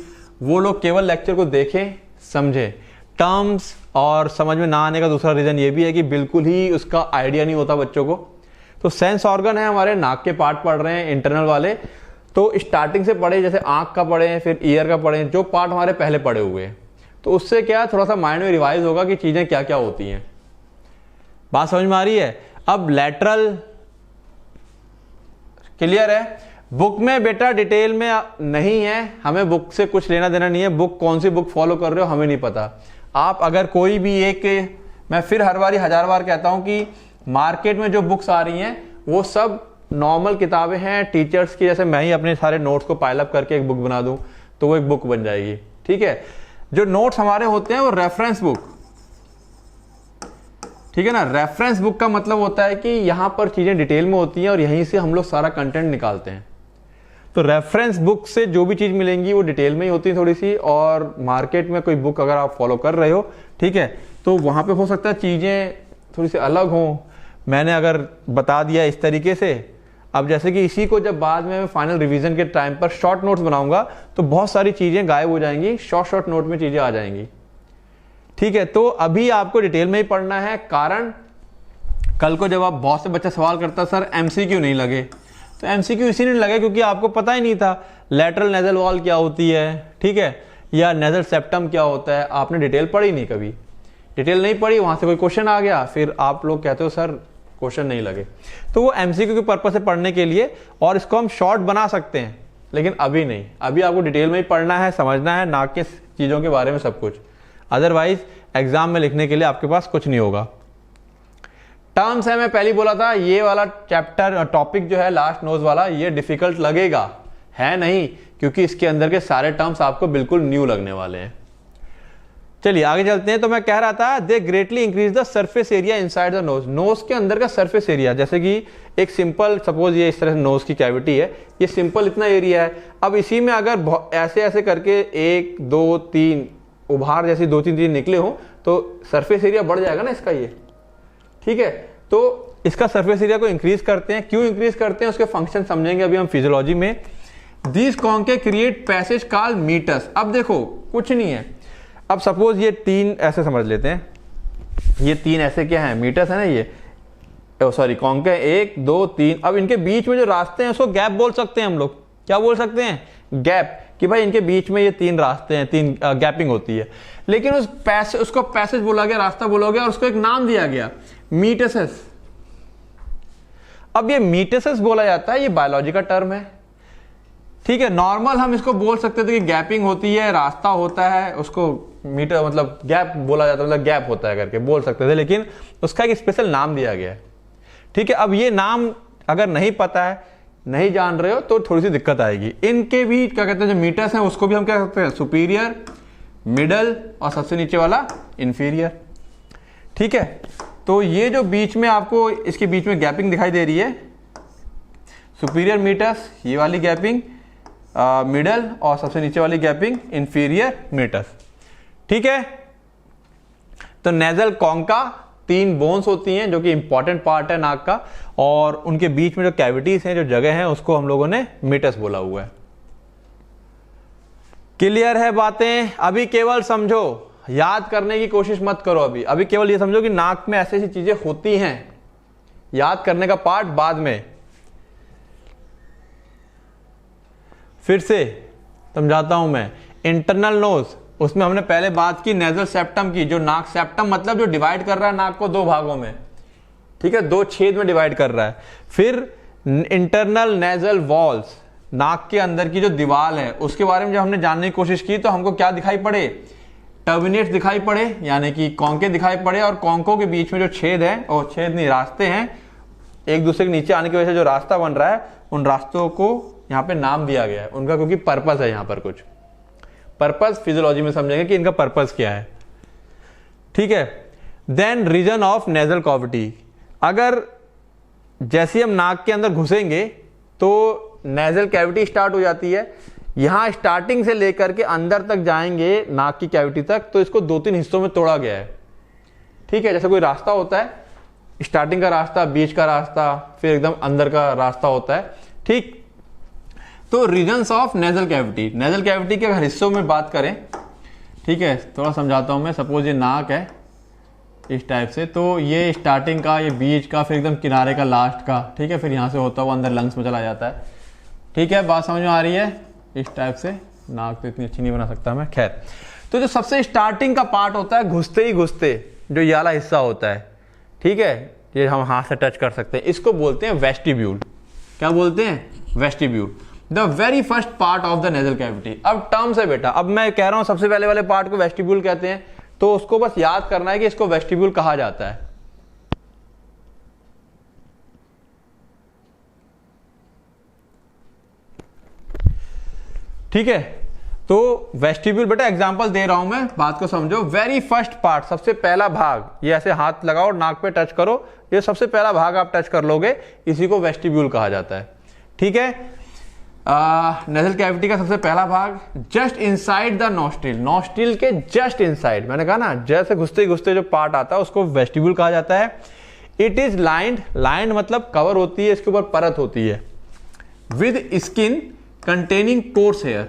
वो लोग केवल लेक्चर को देखें, समझें। टर्म्स और समझ में ना आने का दूसरा रीजन ये भी है कि बिल्कुल ही उसका आइडिया नहीं होता बच्चों को। तो सेंस ऑर्गन है हमारे, नाक के पार्ट पढ़ रहे हैं इंटरनल वाले, तो स्टार्टिंग से पढ़े, जैसे आंख का पढ़े, फिर ईयर का पढ़े, जो पार्ट हमारे पहले पढ़े हुए हैं, तो उससे क्या थोड़ा सा माइंड में रिवाइज होगा कि चीजें क्या क्या होती हैं। बात समझ में आ रही है? अब लैटरल क्लियर है? बुक में बेटा डिटेल में नहीं है, हमें बुक से कुछ लेना देना नहीं है। बुक कौन सी बुक फॉलो कर रहे हो हमें नहीं पता। आप अगर कोई भी एक, मैं फिर हर बार 1000 बार कहता हूं कि मार्केट में जो बुक्स आ रही हैं वो सब नॉर्मल किताबें हैं टीचर्स की। जैसे मैं ही अपने सारे नोट्स को पाइल अप करके एक बुक बना दूं तो वो एक बुक बन जाएगी, ठीक है। जो नोट्स हमारे होते हैं वो रेफरेंस बुक, ठीक है ना। रेफरेंस बुक का मतलब होता है कि यहां पर चीजें डिटेल में होती हैं और यहीं से हम लोग सारा कंटेंट निकालते हैं। तो रेफरेंस बुक से जो भी चीज मिलेंगी वो डिटेल में ही होती है थोड़ी सी, और मार्केट में कोई बुक अगर आप फॉलो कर रहे हो, ठीक है, तो वहां पे हो सकता है चीजें थोड़ी सी अलग हो। मैंने अगर बता दिया इस तरीके से, अब जैसे कि इसी को जब बाद में मैं फाइनल रिवीजन के टाइम पर शॉर्ट नोट्स बनाऊंगा तो बहुत सारी चीजें गायब हो जाएंगी, शॉर्ट नोट में चीजें आ जाएंगी, ठीक है। तो अभी आपको डिटेल में ही पढ़ना है, कारण कल को जब आप बहुत से बच्चा सवाल करता सर एमसीक्यू नहीं लगे, तो एमसीक्यू इसीलिए नहीं लगे क्योंकि आपको पता ही नहीं था लैटरल नेजल वॉल क्या होती है, ठीक है, या नेजल सेप्टम क्या होता है। आपने डिटेल पढ़ी नहीं, कभी डिटेल नहीं पढ़ी, वहां से कोई क्वेश्चन आ गया, फिर आप लोग कहते हो सर क्वेश्चन नहीं लगे। तो वो एमसीक्यू के पर्पस से पढ़ने के लिए, और इसको हम शॉर्ट बना सकते हैं, लेकिन अभी नहीं। अभी आपको डिटेल में ही पढ़ना है, समझना है नाक के चीजों के बारे में सब कुछ, अदरवाइज एग्जाम में लिखने के लिए आपके पास कुछ नहीं होगा। टर्म्स है, मैं पहले बोला था ये वाला चैप्टर टॉपिक जो है लास्ट नोज वाला, ये डिफिकल्ट लगेगा, है नहीं, क्योंकि इसके अंदर के सारे टर्म्स आपको बिल्कुल न्यू लगने वाले हैं। चलिए आगे चलते हैं। तो मैं कह रहा था they greatly increase the surface area inside the nose. Nose के अंदर का सरफेस एरिया, जैसे कि एक सिंपल, सपोज ये इस तरह से नोज की कैविटी है, ये सिंपल इतना एरिया है। अब इसी में अगर ऐसे ऐसे करके 1, 2, 3 उभार जैसी 2-3 चीज निकले हो तो सरफेस एरिया बढ़ जाएगा ना इसका, ये ठीक है। तो इसका सरफेस एरिया को इंक्रीज करते हैं। क्यों इंक्रीज करते हैं उसके फंक्शन समझेंगे अभी हम फिजियोलॉजी में। This conchae create passage called meatus. अब देखो कुछ नहीं है, अब सपोज ये 3 ऐसे समझ लेते हैं, ये 3 ऐसे क्या है, मीटस है ना ये, सॉरी कॉन्के 1, 2, 3। अब इनके बीच में जो रास्ते हैं उसको गैप बोल सकते हैं हम लोग। क्या बोल सकते हैं? गैप, कि भाई इनके बीच में ये 3 रास्ते हैं, 3 गैपिंग होती है। लेकिन उसको पैसेज बोला गया, रास्ता बोला गया, और उसको एक नाम दिया गया मीटसेस। अब ये मीटेसिस बोला जाता है, ये बायोलॉजी का टर्म है, ठीक है। नॉर्मल हम इसको बोल सकते थे कि गैपिंग होती है, रास्ता होता है, उसको मीटर मतलब गैप बोला जाता है, मतलब गैप होता है करके बोल सकते थे, लेकिन उसका एक स्पेशल नाम दिया गया है, ठीक है। अब ये नाम अगर नहीं पता है, नहीं जान रहे हो, तो थोड़ी सी दिक्कत आएगी। इनके भी क्या कहते हैं, जो मीटर्स हैं उसको भी हम क्या कहते हैं, सुपीरियर, मिडल और सबसे नीचे वाला इंफीरियर, ठीक है। तो ये जो बीच में आपको इसके बीच में गैपिंग दिखाई दे रही है, सुपीरियर मीटर्स, ये वाली गैपिंग मिडल और सबसे नीचे वाली गैपिंग इंफीरियर मीटर्स, ठीक है। तो नेजल कॉन्का 3 बोन्स होती हैं जो कि इंपॉर्टेंट पार्ट है नाक का, और उनके बीच में जो कैविटीज हैं, जो जगह हैं, उसको हम लोगों ने मीटर्स बोला हुआ है। क्लियर है बातें? अभी केवल समझो, याद करने की कोशिश मत करो। अभी केवल ये समझो कि नाक में ऐसी ऐसी चीजें होती हैं, याद करने का पार्ट बाद में। फिर से समझाता हूं मैं। इंटरनल नोज, उसमें हमने पहले बात की नेजल सेप्टम की, जो नाक सेप्टम मतलब जो डिवाइड कर रहा है नाक को 2 भागों में, ठीक है, 2 छेद में डिवाइड कर रहा है। फिर इंटरनल नेजल वॉल्स, नाक के अंदर की जो दीवार है, उसके बारे में जब हमने जानने की कोशिश की तो हमको क्या दिखाई पड़े, टर्मिनेट्स दिखाई पड़े, यानी कि कॉन्के दिखाई पड़े, और कॉन्कों के बीच में जो छेद है, और छेद नहीं रास्ते हैं, एक दूसरे के नीचे आने की वजह से जो रास्ता बन रहा है, उन रास्तों को यहाँ पे नाम दिया गया है उनका, क्योंकि पर्पस है यहाँ पर कुछ पर्पस, फिजियोलॉजी में समझेंगे कि इनका पर्पस क्या है, ठीक है। Then region of nasal cavity, अगर जैसे हम नाक के अंदर घुसेंगे तो नेजल कैविटी स्टार्ट हो जाती है। यहां स्टार्टिंग से लेकर के अंदर तक जाएंगे नाक की कैविटी तक, तो इसको 2-3 हिस्सों में तोड़ा गया है, ठीक है। जैसे कोई रास्ता होता है, स्टार्टिंग का रास्ता, बीच का रास्ता, फिर एकदम अंदर का रास्ता होता है, ठीक। तो regions of nasal cavity, nasal cavity के अगर हिस्सों में बात करें, ठीक है, थोड़ा समझाता हूं मैं। सपोज ये नाक है इस टाइप से, तो ये स्टार्टिंग का, ये बीच का, फिर एकदम किनारे का लास्ट का, ठीक है, फिर यहां से होता हुआ अंदर लंग्स में चला जाता है, ठीक है। बात समझ में आ रही है? इस टाइप से। नाक तो इतनी अच्छी नहीं बना सकता मैं, खैर। तो जो सबसे स्टार्टिंग का पार्ट होता है, घुसते ही घुसते जो ये वाला हिस्सा होता है, ठीक है, ये हम हाथ से टच कर सकते हैं, इसको बोलते हैं वेस्टिब्यूल। क्या बोलते हैं? Vestibule, the very first part of the nasal cavity. अब टर्म्स है बेटा, अब मैं कह रहा हूं सबसे पहले वाले पार्ट को वेस्टिब्यूल कहते हैं, तो उसको बस याद करना है कि इसको वेस्टिब्यूल कहा जाता है, ठीक है। तो वेस्टिब्यूल बेटा एग्जांपल दे रहा हूं मैं, बात को समझो। वेरी फर्स्ट पार्ट, सबसे पहला भाग, ये ऐसे हाथ लगाओ, नाक पे टच करो, ये सबसे पहला भाग आप टच कर लोगे, इसी को वेस्टिब्यूल कहा जाता है, ठीक है। नेजल कैविटी का सबसे पहला भाग just inside the nostril, nostril के जस्ट इनसाइड, मैंने कहा ना, जैसे घुसते घुसते जो पार्ट आता है उसको वेस्टिब्यूल कहा जाता है। इट इज लाइंड, लाइंड मतलब कवर होती है, इसके ऊपर परत होती है, with skin containing coarse hair,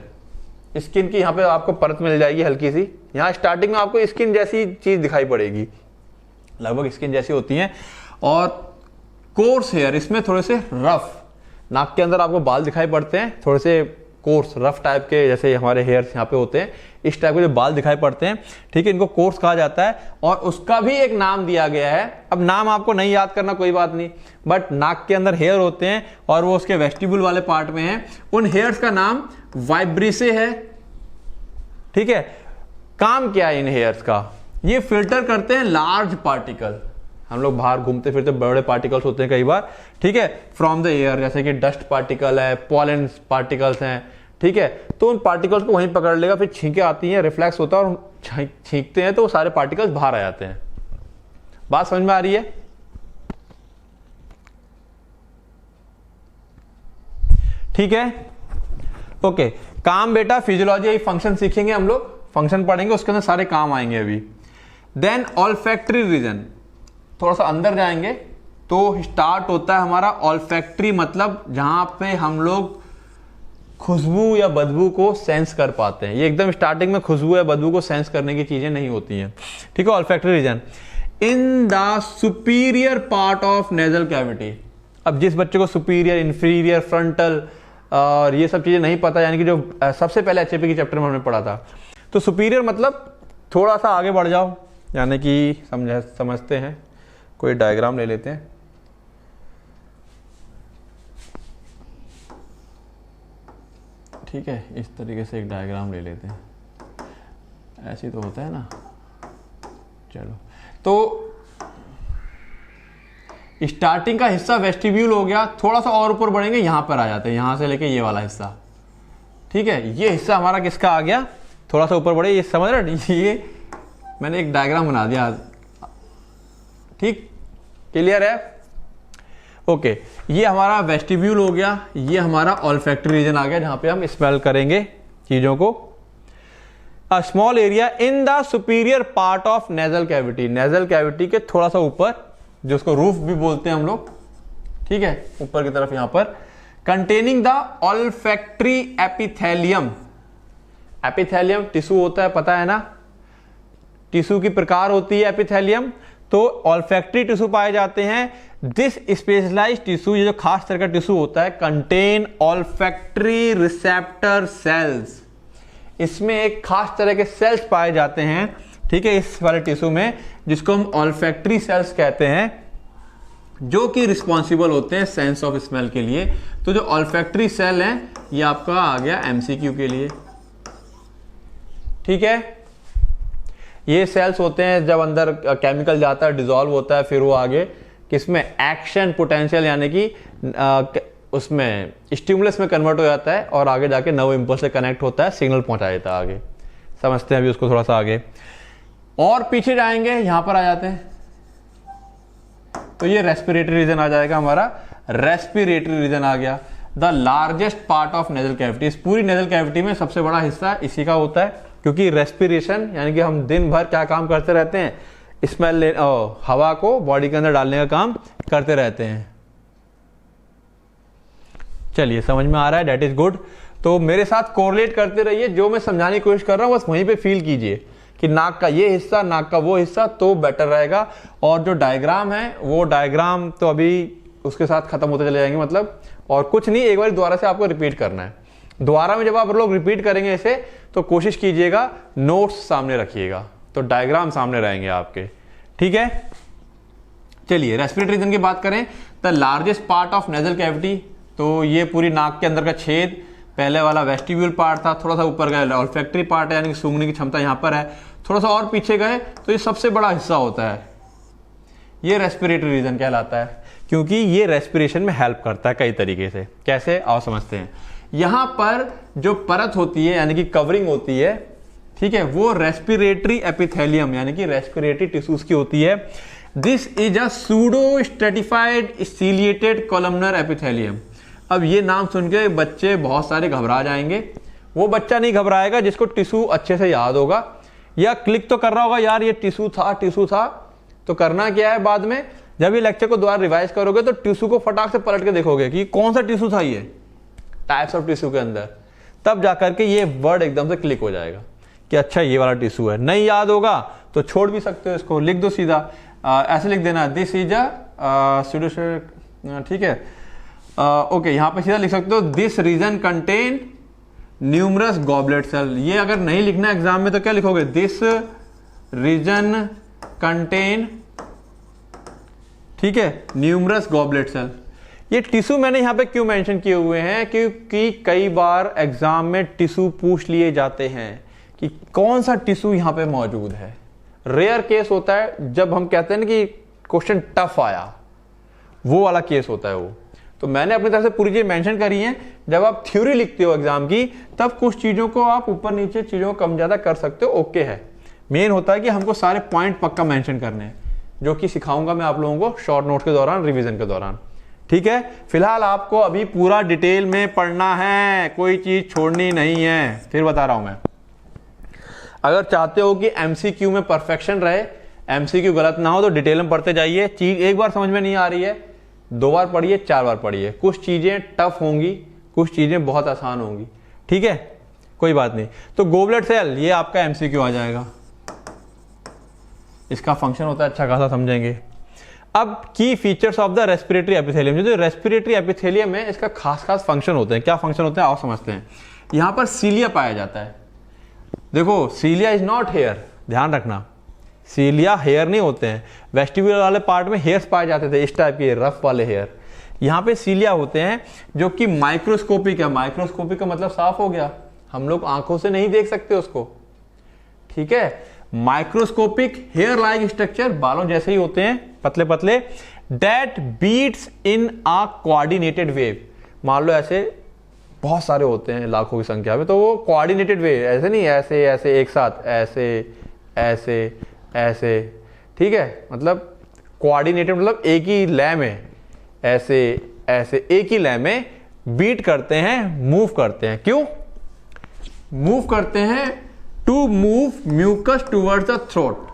skin की यहां पे आपको परत मिल जाएगी हल्की सी, यहां स्टार्टिंग में आपको स्किन जैसी चीज दिखाई पड़ेगी, लगभग स्किन जैसी होती है, और कोर्स हेयर, इसमें थोड़े से रफ, नाक के अंदर आपको बाल दिखाई पड़ते हैं थोड़े से कोर्स रफ टाइप के, जैसे हमारे हेयर्स यहाँ पे होते हैं, इस टाइप के जो बाल दिखाई पड़ते हैं, ठीक है, इनको कोर्स कहा जाता है, और उसका भी एक नाम दिया गया है। अब नाम आपको नहीं याद करना कोई बात नहीं, बट नाक के अंदर हेयर होते हैं और वो उसके वेस्टिब्यूल वाले पार्ट में है, उन हेयर्स का नाम वाइब्रिसे है, ठीक है। काम क्या है इन हेयर्स का? ये फिल्टर करते हैं लार्ज पार्टिकल, हम लोग बाहर घूमते फिरते बड़े पार्टिकल्स होते हैं कई बार, ठीक है, फ्रॉम द एयर, जैसे कि डस्ट पार्टिकल है, पॉलन पार्टिकल्स हैं, ठीक है, तो उन पार्टिकल्स को वहीं पकड़ लेगा, फिर छींके आती हैं, रिफ्लेक्स होता है और छींकते हैं तो वो सारे पार्टिकल्स बाहर आ जाते हैं। बात समझ में आ रही है? ठीक है, ओके। काम बेटा फिजियोलॉजी फंक्शन सीखेंगे हम लोग, फंक्शन पढ़ेंगे, उसके अंदर सारे काम आएंगे अभी। देन ऑल्फैक्टरी रीजन, थोड़ा सा अंदर जाएंगे तो स्टार्ट होता है हमारा ऑल्फैक्टरी, मतलब जहां पे हम लोग खुशबू या बदबू को सेंस कर पाते हैं। ये एकदम स्टार्टिंग में खुशबू या बदबू को सेंस करने की चीजें नहीं होती हैं, ठीक है। Olfactory region in the superior part of nasal cavity. अब जिस बच्चे को सुपीरियर, इंफीरियर, फ्रंटल और ये सब चीजें नहीं पता, यानी कि जो सबसे पहले एचएपी के चैप्टर में हमने पढ़ा था, तो सुपीरियर मतलब थोड़ा सा आगे बढ़ जाओ, यानी कि समझते हैं, कोई डायग्राम ले लेते हैं। ठीक है, इस तरीके से एक डायग्राम ले लेते हैं, ऐसे ही तो होता है ना। चलो, तो स्टार्टिंग का हिस्सा वेस्टिब्यूल हो गया, थोड़ा सा और ऊपर बढ़ेंगे, यहां पर आ जाते हैं, यहां से लेके ये वाला हिस्सा, ठीक है। ये हिस्सा हमारा किसका आ गया, थोड़ा सा ऊपर बढ़े, ये समझ रहे, ये मैंने एक डायग्राम बना दिया, ठीक, क्लियर है। ओके, ये हमारा वेस्टिब्यूल हो गया, ये हमारा ऑल्फैक्टरी रीजन आ गया, जहां पे हम स्मेल करेंगे चीजों को। A small area in the superior part of nasal cavity, nasal cavity के थोड़ा सा ऊपर, जो उसको रूफ भी बोलते हैं हम लोग, ठीक है, ऊपर की तरफ यहां पर, containing the olfactory epithelium. Epithelium tissue होता है, पता है ना, टिश्यू की प्रकार होती है एपिथेलियम, तो ऑल्फैक्टरी टिश्यू पाए जाते हैं। दिस स्पेशलाइज्ड टिश्यू, ये जो खास तरह का टिश्यू होता है, कंटेन ऑल्फैक्टरी रिसेप्टर सेल्स, इसमें एक खास तरह के सेल्स पाए जाते हैं, ठीक है, इस वाले टिश्यू में, जिसको हम ऑल्फैक्टरी सेल्स कहते हैं, जो कि रिस्पॉन्सिबल होते हैं सेंस ऑफ स्मेल के लिए। तो जो ऑल्फैक्टरी सेल है, ये आपका आ गया एमसीक्यू के लिए, ठीक है। ये सेल्स होते हैं, जब अंदर केमिकल जाता है, डिसॉल्व होता है, फिर वो आगे किसमें, एक्शन पोटेंशियल यानी कि उसमें स्टिमुलस में कन्वर्ट हो जाता है, और आगे जाके नर्व इंपल्स से कनेक्ट होता है, सिग्नल पहुंचा देता है आगे। समझते हैं अभी उसको थोड़ा सा आगे, और पीछे जाएंगे, यहां पर आ जाते हैं, तो ये रेस्पिरेटरी रीजन आ जाएगा हमारा, रेस्पिरेटरी रीजन आ गया। The largest part of nasal cavity, इस पूरी नेजल कैविटी में सबसे बड़ा हिस्सा इसी का होता है, क्योंकि रेस्पिरेशन यानी कि हम दिन भर क्या काम करते रहते हैं, स्मेल हवा को बॉडी के अंदर डालने का काम करते रहते हैं। चलिए, समझ में आ रहा है, डेट इज गुड। तो मेरे साथ कोरिलेट करते रहिए, जो मैं समझाने की कोशिश कर रहा हूं बस वहीं पे फील कीजिए कि नाक का ये हिस्सा, नाक का वो हिस्सा, तो बेटर रहेगा। और जो डायग्राम है, वो डायग्राम तो अभी उसके साथ खत्म होते चले जाएंगे, मतलब, और कुछ नहीं, एक बार दोबारा से आपको रिपीट करना है। दोबारा में जब आप लोग रिपीट करेंगे इसे, तो कोशिश कीजिएगा नोट्स सामने रखिएगा, तो डायग्राम सामने रहेंगे आपके, ठीक है। चलिए, रेस्पिरेटरी रीजन की बात करें, the largest part of nasal cavity, तो ये पूरी नाक के अंदर का छेद, पहले वाला वेस्टिब्यूल पार्ट था, थोड़ा सा ऊपर गए ऑल्फैक्टरी पार्ट है, यानी कि सूंघने की क्षमता यहां पर है, थोड़ा सा और पीछे गए तो ये सबसे बड़ा हिस्सा होता है, ये रेस्पिरेटरी रीजन कहलाता है, क्योंकि ये रेस्पिरेशन में हेल्प करता है कई तरीके से। कैसे, आओ समझते हैं। यहां पर जो परत होती है, यानी कि कवरिंग होती है, ठीक है, वो रेस्पिरेटरी एपिथेलियम यानी कि रेस्पिरेटरी टिश्यूज की होती है। This is a pseudo stratified ciliated columnar epithelium. अब ये नाम सुन के बच्चे बहुत सारे घबरा जाएंगे, वो बच्चा नहीं घबराएगा जिसको टिश्यू अच्छे से याद होगा, या क्लिक तो कर रहा होगा, यार ये टिश्यू था, टिश्यू था। तो करना क्या है, बाद में जब ये लेक्चर को दोबारा रिवाइज करोगे तो टिश्यू को फटाक से पलट के देखोगे कि कौन सा टिश्यू था, ये टाइप्स ऑफ टिश्यू के अंदर, तब जाकर के ये वर्ड एकदम से क्लिक हो जाएगा कि अच्छा ये वाला टिश्यू है। नहीं याद होगा तो छोड़ भी सकते हो, इसको लिख दो सीधा, ऐसे लिख देना, दिस इज अ सूडो, ठीक है, ओके, यहां पे सीधा लिख सकते हो, this region contain numerous goblet cell. ये अगर नहीं लिखना एग्जाम में तो क्या लिखोगे, दिस रीजन कंटेन, ठीक है, न्यूमरस गॉबलेट सेल। ये टिश्यू मैंने यहां पे क्यों मेंशन किए हुए हैं, क्योंकि कई बार एग्जाम में टिश्यू पूछ लिए जाते हैं कि कौन सा टिश्यू यहां पे मौजूद है। रेयर केस होता है जब हम कहते हैं ना कि क्वेश्चन टफ आया, वो वाला केस होता है वो। तो मैंने अपनी तरफ से पूरी चीज मेंशन करी है। जब आप थ्योरी लिखते हो एग्जाम की, तब कुछ चीजों को आप ऊपर नीचे चीजों को कम ज्यादा कर सकते हो, ओके है। मेन होता है कि हमको सारे पॉइंट पक्का मेंशन करने हैं, जो कि सिखाऊंगा मैं आप लोगों को शॉर्ट नोट के दौरान, रिवीजन के दौरान, ठीक है। फिलहाल आपको अभी पूरा डिटेल में पढ़ना है, कोई चीज छोड़नी नहीं है। फिर बता रहा हूं मैं, अगर चाहते हो कि एमसीक्यू में परफेक्शन रहे, एमसीक्यू गलत ना हो, तो डिटेल में पढ़ते जाइए। चीज एक बार समझ में नहीं आ रही है, 2 बार पढ़िए, 4 बार पढ़िए। कुछ चीजें टफ होंगी, कुछ चीजें बहुत आसान होंगी, ठीक है, कोई बात नहीं। तो गोबलेट सेल, ये आपका एमसीक्यू आ जाएगा, इसका फंक्शन होता है, अच्छा खासा समझेंगे। अब की features of the respiratory epithelium, जो रेस्पिरेटरी एपिथेलियम है, इसका खास खास फंक्शन होते हैं। क्या फंक्शन होते हैं आओ समझते हैं। यहां पर सीलिया पाया जाता है। देखो, सीलिया इज नॉट हेयर, ध्यान रखना, सीलिया हेयर नहीं होते हैं। वेस्टिब्यूल वाले पार्ट में हेयर्स पाए जाते थे, इस टाइप के रफ वाले हेयर, यहाँ पे सीलिया होते हैं जो कि माइक्रोस्कोपिक है। माइक्रोस्कोपिक का मतलब साफ हो गया, हम लोग आंखों से नहीं देख सकते उसको, ठीक है। माइक्रोस्कोपिक हेयर लाइक स्ट्रक्चर, बालों जैसे ही होते हैं, पतले पतले, that beats in a coordinated wave. मान लो ऐसे बहुत सारे होते हैं लाखों की संख्या में, तो वो कोऑर्डिनेटेड वेव, ऐसे नहीं ऐसे ऐसे एक साथ, ऐसे ऐसे ऐसे, ठीक है, मतलब कोऑर्डिनेटेड मतलब एक ही लय में, ऐसे ऐसे एक ही लय में बीट करते हैं, मूव करते हैं। क्यों मूव करते हैं? To move mucus towards the throat.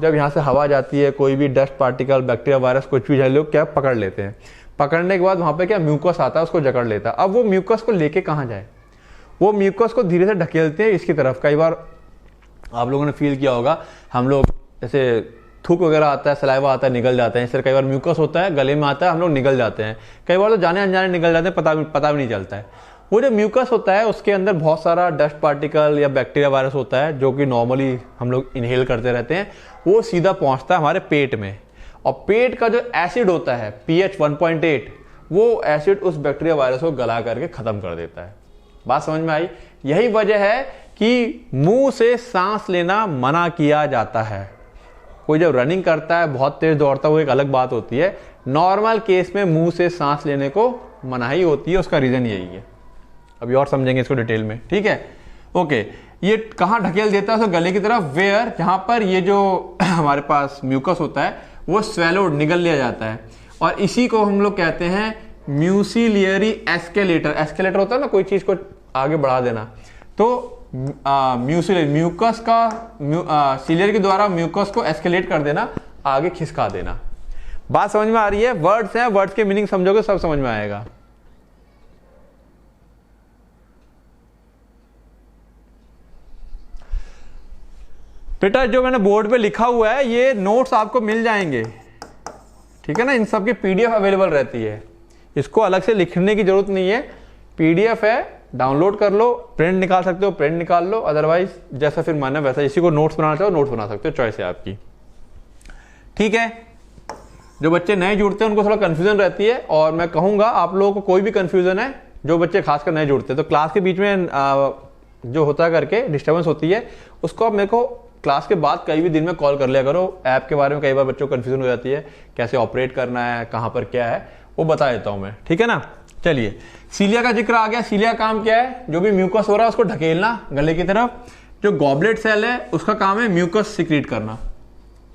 जब यहां से हवा जाती है, कोई भी डस्ट पार्टिकल, बैक्टीरिया, वायरस, कुछ भी लोग क्या पकड़ लेते हैं, पकड़ने के बाद वहां पे क्या म्यूकस आता है, उसको जकड़ लेता है। अब वो म्यूकस को लेके कहां जाए? वो म्यूकस को धीरे से ढकेलते हैं इसकी तरफ। कई बार आप लोगों ने फील किया होगा, हम लोग जैसे थूक वगैरह आता है, सलाइवा आता है, निकल जाते हैं। इससे कई बार म्यूकस होता है, गले में आता है, हम लोग निकल जाते हैं। कई बार तो जाने अनजाने निकल जाते हैं, पता भी नहीं चलता है। वो जो म्यूकस होता है उसके अंदर बहुत सारा डस्ट पार्टिकल या बैक्टीरिया, वायरस होता है जो कि नॉर्मली हम लोग इनहेल करते रहते हैं। वो सीधा पहुंचता है हमारे पेट में, और पेट का जो एसिड होता है pH 1.8, वो एसिड उस बैक्टीरिया वायरस को गला करके खत्म कर देता है। बात समझ में आई? यही वजह है कि मुंह से सांस लेना मना किया जाता है। कोई जब रनिंग करता है, बहुत तेज दौड़ता है, वो एक अलग बात होती है। नॉर्मल केस में मुंह से सांस लेने को मनाही होती है, उसका रीजन यही है। अभी और समझेंगे इसको डिटेल में, ठीक है। ओके, ये कहाँ ढकेल देता है? तो गले की तरफ, वेयर, जहां पर ये जो हमारे पास म्यूकस होता है वो स्वेलोड, निगल लिया जाता है, और इसी को हम लोग कहते हैं म्यूसिलियरी एस्केलेटर। एस्केलेटर होता है ना, कोई चीज को आगे बढ़ा देना। तो म्यूसिलियरी, म्यूकस का सीलियर के द्वारा म्यूकस को एस्केलेट कर देना, आगे खिसका देना। बात समझ में आ रही है? वर्ड्स हैं, वर्ड्स के मीनिंग समझोगे सब समझ में आएगा। बेटा जो मैंने बोर्ड पे लिखा हुआ है ये नोट्स आपको मिल जाएंगे, ठीक है ना। इन सब की पीडीएफ अवेलेबल रहती है, इसको अलग से लिखने की जरूरत नहीं है। पीडीएफ है, डाउनलोड कर लो, प्रिंट निकाल सकते हो प्रिंट निकाल लो, अदरवाइज जैसा फिर माना वैसा। इसी को नोट्स बनाना चाहो नोट्स बना सकते हो, चॉइस है आपकी, ठीक है। जो बच्चे नए जुड़ते हैं उनको थोड़ा कंफ्यूजन रहती है, और मैं कहूंगा आप लोगों को कोई भी कंफ्यूजन है, जो बच्चे खासकर नए जुड़ते हैं, तो क्लास के बीच में जो होता करके डिस्टर्बेंस होती है, उसको आप मेरे को क्लास के बाद कई भी दिन में कॉल कर लिया करो। ऐप के बारे में कई बार बच्चों को कंफ्यूजन हो जाती है, कैसे ऑपरेट करना है, कहां पर क्या है, वो बता देता हूं मैं, ठीक है ना। चलिए, सीलिया का जिक्र आ गया। सीलिया का काम क्या है? जो भी म्यूकस हो रहा है उसको ढकेलना गले की तरफ। जो गॉबलेट सेल है उसका काम है म्यूकस सिक्रीट करना,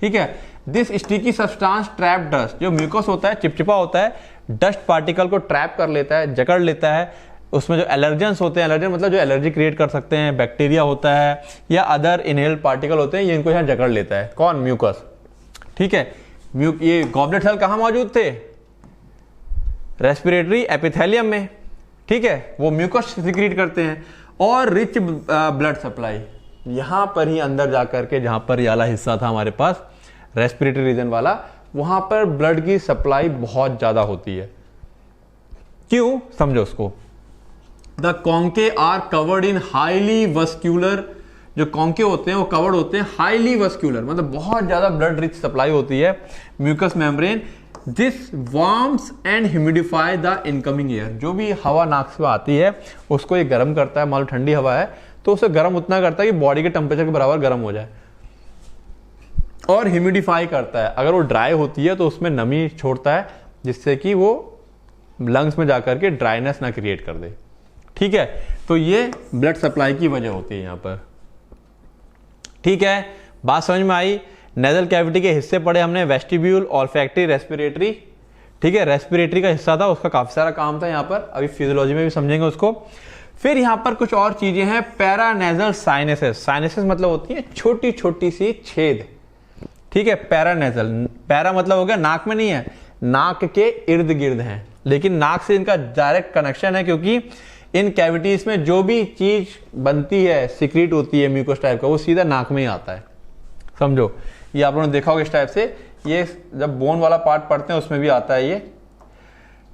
ठीक है। This sticky substance trap dust, जो म्यूकस होता है चिपचिपा होता है, डस्ट पार्टिकल को ट्रैप कर लेता है, जकड़ लेता है। उसमें जो एलर्जेंस होते हैं, एलर्जन मतलब जो एलर्जी क्रिएट कर सकते हैं, बैक्टीरिया होता है या अदर इनहेल पार्टिकल होते हैं, ये इनको यहाँ जकड़ लेता है। कौन? म्यूकस, ठीक है। ये गॉबलेट सेल कहाँ मौजूद थे? रेस्पिरेटरी एपिथेलियम में, ठीक है। वो म्यूकस सिक्रीट करते हैं। और रिच ब्लड सप्लाई, यहां पर ही अंदर जाकर के, जहां पर ये वाला हिस्सा था हमारे पास रेस्पिरेटरी रीजन वाला, वहां पर ब्लड की सप्लाई बहुत ज्यादा होती है। क्यों? समझो उसको। The conchae are covered in highly vascular, जो कॉन्के होते हैं वो कवर्ड होते हैं हाईली वस्क्यूलर, मतलब बहुत ज्यादा ब्लड रिच सप्लाई होती है mucus membrane. This warms and humidify the incoming air, जो भी हवा नाक से आती है उसको ये गर्म करता है। मान लो ठंडी हवा है तो उसे गर्म उतना करता है कि बॉडी के टेम्परेचर के बराबर गर्म हो जाए, और ह्यूमिडिफाई करता है। अगर वो ड्राई होती है तो उसमें नमी छोड़ता है, जिससे कि वो लंग्स में जाकर के ड्राइनेस ना क्रिएट कर दे, ठीक है। तो ये ब्लड सप्लाई की वजह होती है यहां पर, ठीक है। बात समझ में आई? नेजल कैविटी के हिस्से पढ़े हमने, वेस्टिब्यूल, ऑल्फैक्टरी, रेस्पिरेटरी, ठीक है। रेस्पिरेटरी का हिस्सा था, उसका काफी सारा काम था यहाँ पर, अभी फिजियोलॉजी में भी समझेंगे उसको। फिर यहाँ पर कुछ और चीजें हैं। पैरानेजल साइनेसेस, साइनेसेस मतलब होती है छोटी छोटी सी छेद, ठीक है। पैरानेजल, पैरा मतलब हो गया नाक में नहीं है, नाक के इर्द गिर्द हैं, लेकिन नाक से इनका डायरेक्ट कनेक्शन है, क्योंकि इन कैविटीज में जो भी चीज बनती है, सिक्रीट होती है म्यूकस टाइप का, वो सीधा नाक में ही आता है। समझो, ये आप लोगों ने देखा होगा इस टाइप से, ये जब बोन वाला पार्ट पढ़ते हैं उसमें भी आता है ये,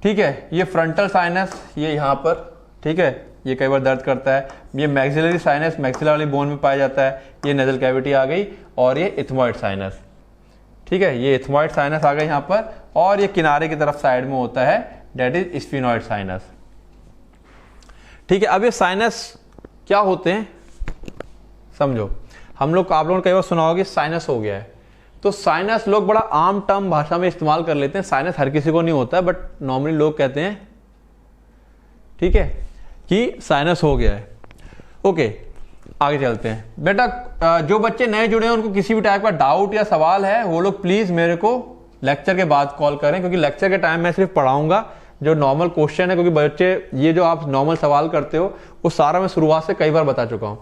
ठीक है। ये फ्रंटल साइनस, ये यहाँ पर, ठीक है, ये कई बार दर्द करता है। ये मैक्सिलरी साइनस, मैक्सिला वाली बोन में पाया जाता है। ये नेजल कैविटी आ गई, और ये इथमॉइड साइनस, ठीक है। ये इथमॉइड साइनस आ गई यहाँ पर, और ये किनारे की तरफ साइड में होता है, डेट इज स्फीनॉइड साइनस। ठीक है, अब ये साइनस क्या होते हैं समझो। हम लोग, आप लोगों ने कई बार सुना होगा साइनस हो गया है, तो साइनस लोग बड़ा आम टर्म भाषा में इस्तेमाल कर लेते हैं। साइनस हर किसी को नहीं होता है, बट नॉर्मली लोग कहते हैं, ठीक है, कि साइनस हो गया है। ओके, आगे चलते हैं। बेटा जो बच्चे नए जुड़े हैं उनको किसी भी टाइप का डाउट या सवाल है वो लोग प्लीज मेरे को लेक्चर के बाद कॉल करें, क्योंकि लेक्चर के टाइम मैं सिर्फ पढ़ाऊंगा जो नॉर्मल क्वेश्चन है, क्योंकि बच्चे ये जो आप नॉर्मल सवाल करते हो वो सारा मैं शुरुआत से कई बार बता चुका हूं।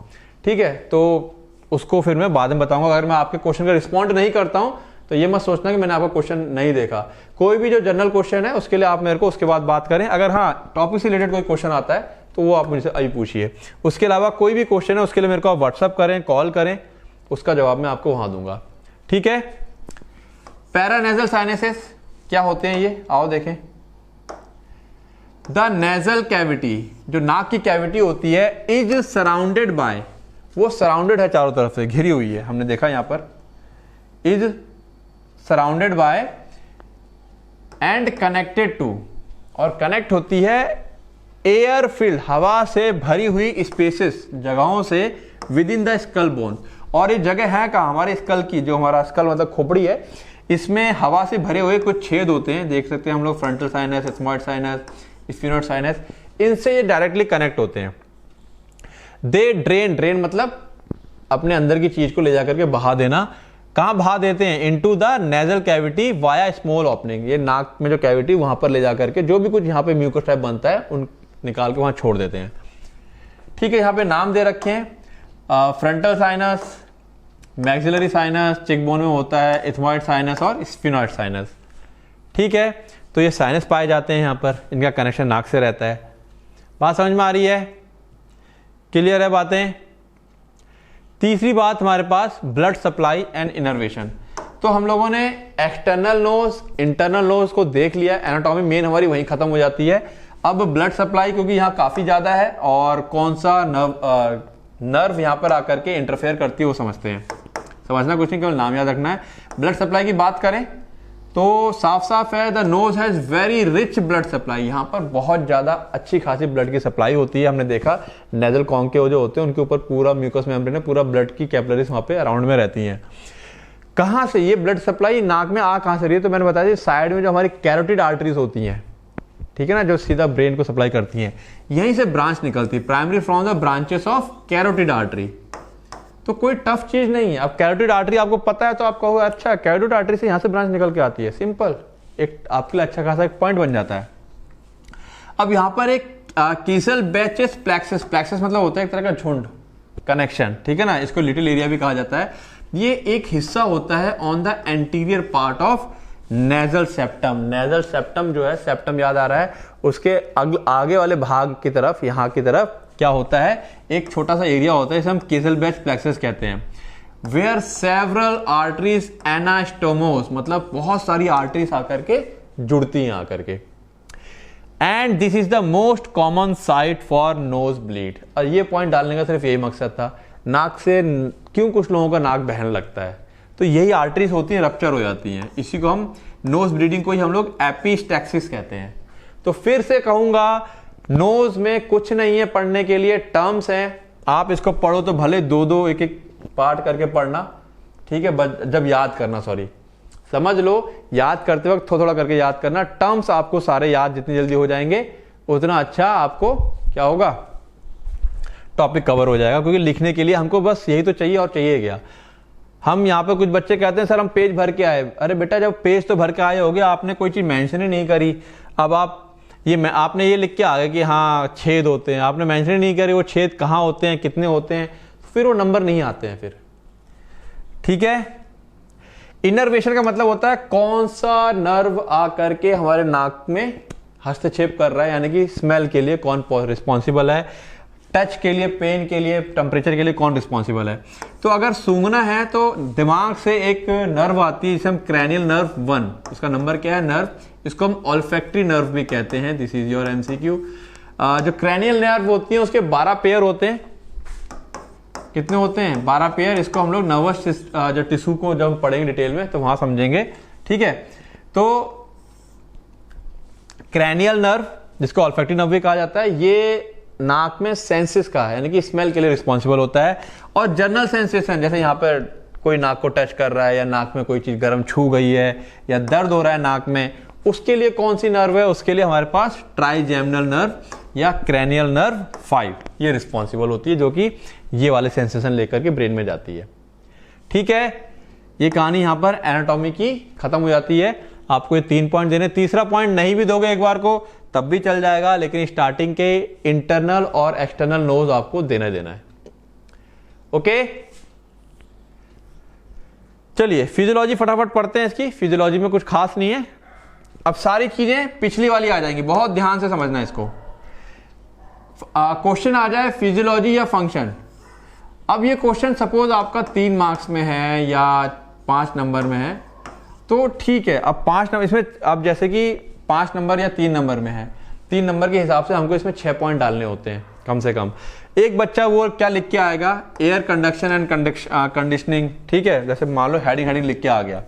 ठीक है, तो उसको फिर मैं बाद में बताऊंगा। अगर मैं आपके क्वेश्चन का रिस्पॉन्ड नहीं करता हूं तो ये मत सोचना कि मैंने आपका क्वेश्चन नहीं देखा। कोई भी जो जनरल क्वेश्चन है उसके लिए आप मेरे को उसके बाद बात करें। अगर हाँ टॉपिक से रिलेटेड कोई क्वेश्चन आता है तो वो आप मुझसे अभी पूछिए। उसके अलावा कोई भी क्वेश्चन है उसके लिए मेरे को आप व्हाट्सअप करें, कॉल करें, उसका जवाब मैं आपको वहां दूंगा। ठीक है, पैरानेजल साइनसेस क्या होते हैं ये आओ देखें। द नेजल कैविटी, जो नाक की कैविटी होती है, इज सराउंडेड बाय, वो सराउंडेड है चारों तरफ से, घिरी हुई है, हमने देखा यहां पर, is surrounded by and connected to, और कनेक्ट होती है एयर फिल्ड, हवा से भरी हुई स्पेसेस, जगहों से with in the skull bone. और ये जगह है कहाँ, हमारे स्कल की, जो हमारा स्कल मतलब खोपड़ी है, इसमें हवा से भरे हुए कुछ छेद होते हैं, देख सकते हैं हम लोग, frontal sinus, ethmoid sinus, sphenoid sinus, इनसे ये डायरेक्टली कनेक्ट होते हैं। दे ड्रेन, ड्रेन मतलब अपने अंदर की चीज को ले जाकर के बहा देना। कहां बहा देते हैं, into the nasal cavity via small opening, ये नाक में जो कैविटी वहां पर ले जाकर के जो भी कुछ यहाँ पे म्यूकस टाइप बनता है उन निकाल के वहां छोड़ देते हैं। ठीक है, यहाँ पे नाम दे रखे हैं, फ्रंटल साइनस, मैक्सिलरी साइनस चेकबोन में होता है, एथमॉइड साइनस और स्फीनॉइड साइनस। ठीक है, तो ये साइनस पाए जाते हैं यहाँ पर, इनका कनेक्शन नाक से रहता है। बात समझ में आ रही है, क्लियर है बातें। तीसरी बात हमारे पास ब्लड सप्लाई एंड इनर्वेशन। तो हम लोगों ने एक्सटर्नल नोज, इंटरनल नोज को देख लिया, एनाटॉमी मेन हमारी वहीं खत्म हो जाती है। अब ब्लड सप्लाई, क्योंकि यहाँ काफी ज्यादा है और कौन सा नर्व यहाँ पर आकर के इंटरफेयर करती है वो समझते हैं। समझना कुछ नहीं, केवल नाम याद रखना है। ब्लड सप्लाई की बात करें तो साफ साफ है, the nose has very rich blood supply, यहाँ पर बहुत ज्यादा अच्छी खासी ब्लड की सप्लाई होती है। हमने देखा नेजल कॉन्केव जो होते हैं उनके ऊपर पूरा म्यूकस मेम्ब्रेन है, पूरा ब्लड की कैपिलरीज वहां पे अराउंड में रहती हैं। कहां से ये ब्लड सप्लाई नाक में आ कहां से रही है, तो मैंने बताया साइड में जो हमारी कैरोटिड आर्टरीज होती हैं, ठीक है ना, जो सीधा ब्रेन को सप्लाई करती हैं, यहीं से ब्रांच निकलती है, primary from the branches of carotid artery. तो कोई टफ चीज नहीं है। अब कैरोटिड आर्टरी आपको पता है तो आप कहोगे अच्छा कैरोटिड आर्टरी से यहां से ब्रांच निकल के आती है, सिंपल, एक आपके लिए अच्छा खासा एक पॉइंट बन जाता है। अब यहां पर एक कीसल बैचेस प्लेक्सस, प्लेक्सस मतलब होता है एक तरह का झुंड, कनेक्शन, ठीक है ना, इसको लिटिल एरिया भी कहा जाता है। ये एक हिस्सा होता है on the anterior part of nasal septum. Nasal septum जो है, सेप्टम याद आ रहा है, उसके आगे वाले भाग की तरफ, यहां की तरफ क्या होता है, एक छोटा सा एरिया होता है, इसे हम कीसल बैच प्लेक्सस कहते हैं। वेयर सेवरल आर्टरीज एनास्टोमोस, मतलब बहुत सारी आर्टरीज आकर के जुड़ती हैं आकर के। And this is the most common site for nose bleed. और ये पॉइंट डालने का सिर्फ यही मकसद था, नाक से क्यों कुछ लोगों का नाक बहने लगता है, तो यही आर्टरीज होती हैं, रप्चर हो जाती हैं, इसी को हम नोज ब्लीडिंग को ही हम लोग एपिस्टैक्सिस कहते हैं। तो फिर से कहूंगा, नोज में कुछ नहीं है पढ़ने के लिए, टर्म्स हैं, आप इसको पढ़ो तो भले दो दो एक एक पार्ट करके पढ़ना, ठीक है, जब याद करना, सॉरी समझ लो, याद करते वक्त थोड़ा थोड़ा करके याद करना। टर्म्स आपको सारे याद जितनी जल्दी हो जाएंगे उतना अच्छा आपको क्या होगा, टॉपिक कवर हो जाएगा। क्योंकि लिखने के लिए हमको बस यही तो चाहिए और चाहिए क्या। हम यहाँ पे कुछ बच्चे कहते हैं सर हम पेज भर के आए, अरे बेटा जब पेज तो भर के आए होगे, आपने कोई चीज मेंशन ही नहीं करी। अब आप आपने ये लिख के आ गए कि हाँ छेद होते हैं, आपने मेंशन ही नहीं करी वो छेद कहाँ होते हैं, कितने होते हैं, फिर वो नंबर नहीं आते हैं फिर, ठीक है। इनर्वेशन का मतलब होता है कौन सा नर्व आकर के हमारे नाक में हस्तक्षेप कर रहा है, यानी कि स्मेल के लिए कौन रिस्पॉन्सिबल है, टच के लिए, पेन के लिए, टेम्परेचर के लिए कौन रिस्पॉन्सिबल है। तो अगर सूंघना है तो दिमाग से एक नर्व आती है जिसे हम क्रैनियल नर्व 1, उसका नंबर क्या है नर्व, इसको हम ऑल्फैक्टरी नर्व भी कहते हैं। This is your MCQ. जो क्रैनियल नर्व होती है उसके 12 पेयर होते हैं, कितने होते हैं 12 पेयर। इसको हम लोग नर्वस जो टिश्यू को जब हम पढ़ेंगे डिटेल में तो वहां समझेंगे, ठीक है। तो क्रैनियल नर्व जिसको ऑल्फैक्टरी नर्व भी कहा जाता है, ये नाक में सेंसेस का है, यानी कि स्मेल के लिए रिस्पॉन्सिबल होता है। और जनरल सेंसेशन, जैसे यहाँ पर कोई नाक को टच कर रहा है या नाक में कोई चीज गर्म छू गई है या दर्द हो रहा है नाक में, उसके लिए कौन सी नर्व है? उसके लिए हमारे पास ट्राइजेमिनल नर्व या क्रैनियल नर्व 5 ये रिस्पॉन्सिबल होती है, जो कि ये वाले सेंसेशन लेकर के ब्रेन में जाती है। ठीक है, ये कहानी यहां पर एनाटॉमी की खत्म हो जाती है। आपको ये 3 पॉइंट देने, तीसरा पॉइंट नहीं भी दोगे एक बार को तब भी चल जाएगा, लेकिन स्टार्टिंग के इंटरनल और एक्सटर्नल नोज आपको देना है। ओके, चलिए फिजियोलॉजी फटाफट पढ़ते हैं। इसकी फिजियोलॉजी में कुछ खास नहीं है। अब सारी चीजें पिछली वाली आ जाएंगी, बहुत ध्यान से समझना है इसको। क्वेश्चन आ जाए फिजियोलॉजी या फंक्शन। अब ये क्वेश्चन सपोज आपका 3 मार्क्स में है या 5 नंबर में है तो ठीक है। अब 5 नंबर इसमें, अब जैसे कि 5 नंबर या 3 नंबर में है, 3 नंबर के हिसाब से हमको इसमें 6 पॉइंट डालने होते हैं कम से कम। एक बच्चा वो क्या लिख के आएगा? Air conduction and conditioning. ठीक है, जैसे मान लो हेडिंग लिख के आ गया,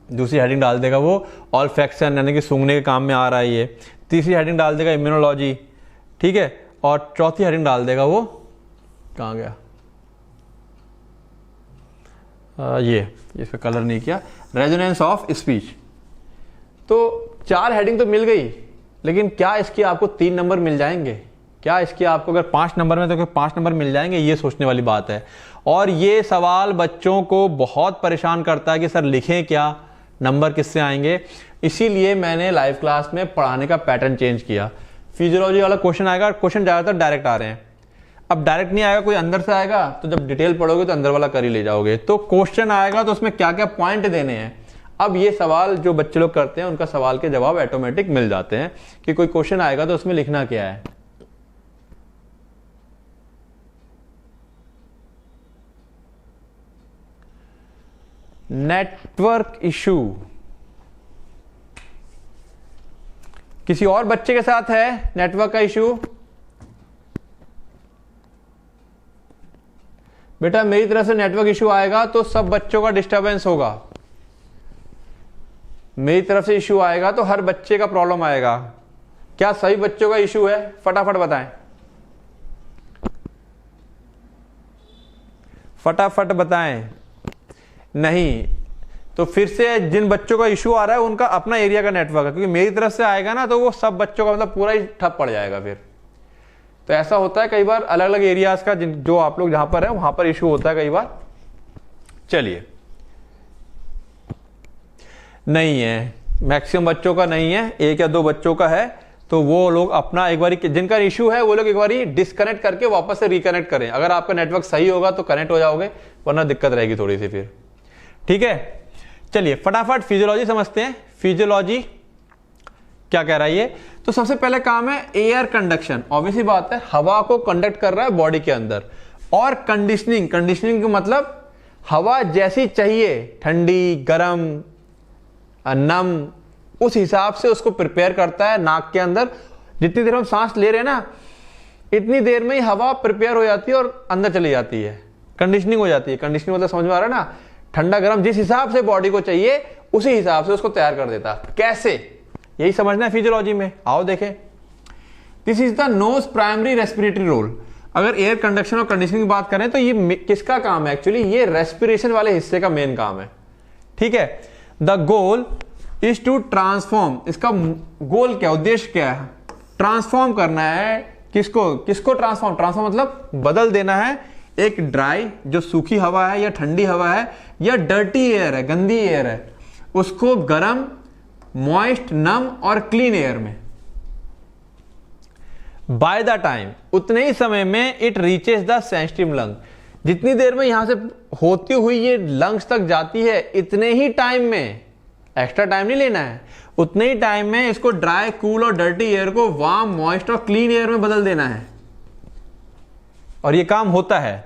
दूसरी हेडिंग डाल देगा वो ऑल्फैक्शन, यानी कि सूंघने के काम में आ रहा है ये। तीसरी हेडिंग डाल देगा इम्यूनोलॉजी। ठीक है, और चौथी हेडिंग डाल देगा वो, कहाँ गया ये इस पे कलर नहीं किया, रेजोनेंस ऑफ स्पीच। तो 4 हेडिंग तो मिल गई, लेकिन क्या इसकी आपको 3 नंबर मिल जाएंगे? क्या इसकी आपको अगर 5 नंबर में तो 5 नंबर मिल जाएंगे? ये सोचने वाली बात है। और ये सवाल बच्चों को बहुत परेशान करता है कि सर लिखें क्या, नंबर किससे आएंगे। इसीलिए मैंने लाइव क्लास में पढ़ाने का पैटर्न चेंज किया। फिजियोलॉजी वाला क्वेश्चन आएगा, क्वेश्चन ज़्यादातर डायरेक्ट आ रहे हैं। अब डायरेक्ट नहीं आएगा, कोई अंदर से आएगा, तो जब डिटेल पढ़ोगे तो अंदर वाला कर ही ले जाओगे। तो क्वेश्चन आएगा तो उसमें क्या क्या पॉइंट देने हैं। अब ये सवाल जो बच्चे लोग करते हैं उनका सवाल के जवाब ऑटोमेटिक मिल जाते हैं कि कोई क्वेश्चन आएगा तो उसमें लिखना क्या है। नेटवर्क इशू किसी और बच्चे के साथ है, नेटवर्क का इशू? बेटा मेरी तरफ से नेटवर्क इशू आएगा तो सब बच्चों का डिस्टरबेंस होगा। मेरी तरफ से इशू आएगा तो हर बच्चे का प्रॉब्लम आएगा। क्या सभी बच्चों का इशू है? फटाफट बताएं, फटाफट बताएं। नहीं तो फिर से जिन बच्चों का इशू आ रहा है उनका अपना एरिया का नेटवर्क है, क्योंकि मेरी तरफ से आएगा ना तो वो सब बच्चों का मतलब पूरा ही ठप पड़ जाएगा फिर। तो ऐसा होता है कई बार अलग अलग एरियाज का, जो आप लोग जहां पर है वहां पर इशू होता है कई बार। चलिए, नहीं है, मैक्सिमम बच्चों का नहीं है, 1 या 2 बच्चों का है। तो वो लोग अपना एक बारी, जिनका इशू है वो लोग एक बारी डिस्कनेक्ट करके वापस से रिकनेक्ट करें। अगर आपका नेटवर्क सही होगा तो कनेक्ट हो जाओगे, वरना दिक्कत रहेगी थोड़ी सी फिर। ठीक है, चलिए फटाफट फिजियोलॉजी समझते हैं। फिजियोलॉजी क्या कह रहा है ये? तो सबसे पहले काम है एयर कंडक्शन। ऑब्वियसली बात है, हवा को कंडक्ट कर रहा है बॉडी के अंदर। और कंडीशनिंग, कंडीशनिंग का मतलब हवा जैसी चाहिए, ठंडी, गर्म, नम, उस हिसाब से उसको प्रिपेयर करता है नाक के अंदर। जितनी देर हम सांस ले रहे हैं ना, इतनी देर में ही हवा प्रिपेयर हो जाती है और अंदर चली जाती है, कंडीशनिंग हो जाती है। कंडीशनिंग मतलब समझ में आ रहा है ना? ठंडा गर्म जिस हिसाब से बॉडी को चाहिए उसी हिसाब से उसको तैयार कर देता। कैसे? यही समझना है फिजियोलॉजी में। आओ देखें। This is the nose primary respiratory role. अगर एयर कंडक्शन और कंडीशनिंग की बात करें तो ये किसका काम है? एक्चुअली ये रेस्पिरेशन वाले हिस्से का मेन काम है। ठीक है, the goal is to transform. इसका गोल क्या, उद्देश्य क्या है? ट्रांसफॉर्म करना है। किसको किसको ट्रांसफॉर्म? ट्रांसफॉर्म मतलब बदल देना है एक ड्राई, जो सूखी हवा है या ठंडी हवा है या डर्टी एयर है, गंदी एयर है, उसको गर्म, मॉइस्ट, नम और क्लीन एयर में। बाय द टाइम, उतने ही समय में it reaches the sensitive lung. जितनी देर में यहां से होती हुई ये लंग्स तक जाती है, इतने ही टाइम में, एक्स्ट्रा टाइम नहीं लेना है, उतने ही टाइम में इसको ड्राई, कूल और डर्टी एयर को वार्म, मॉइस्ट और क्लीन एयर में बदल देना है। और ये काम होता है।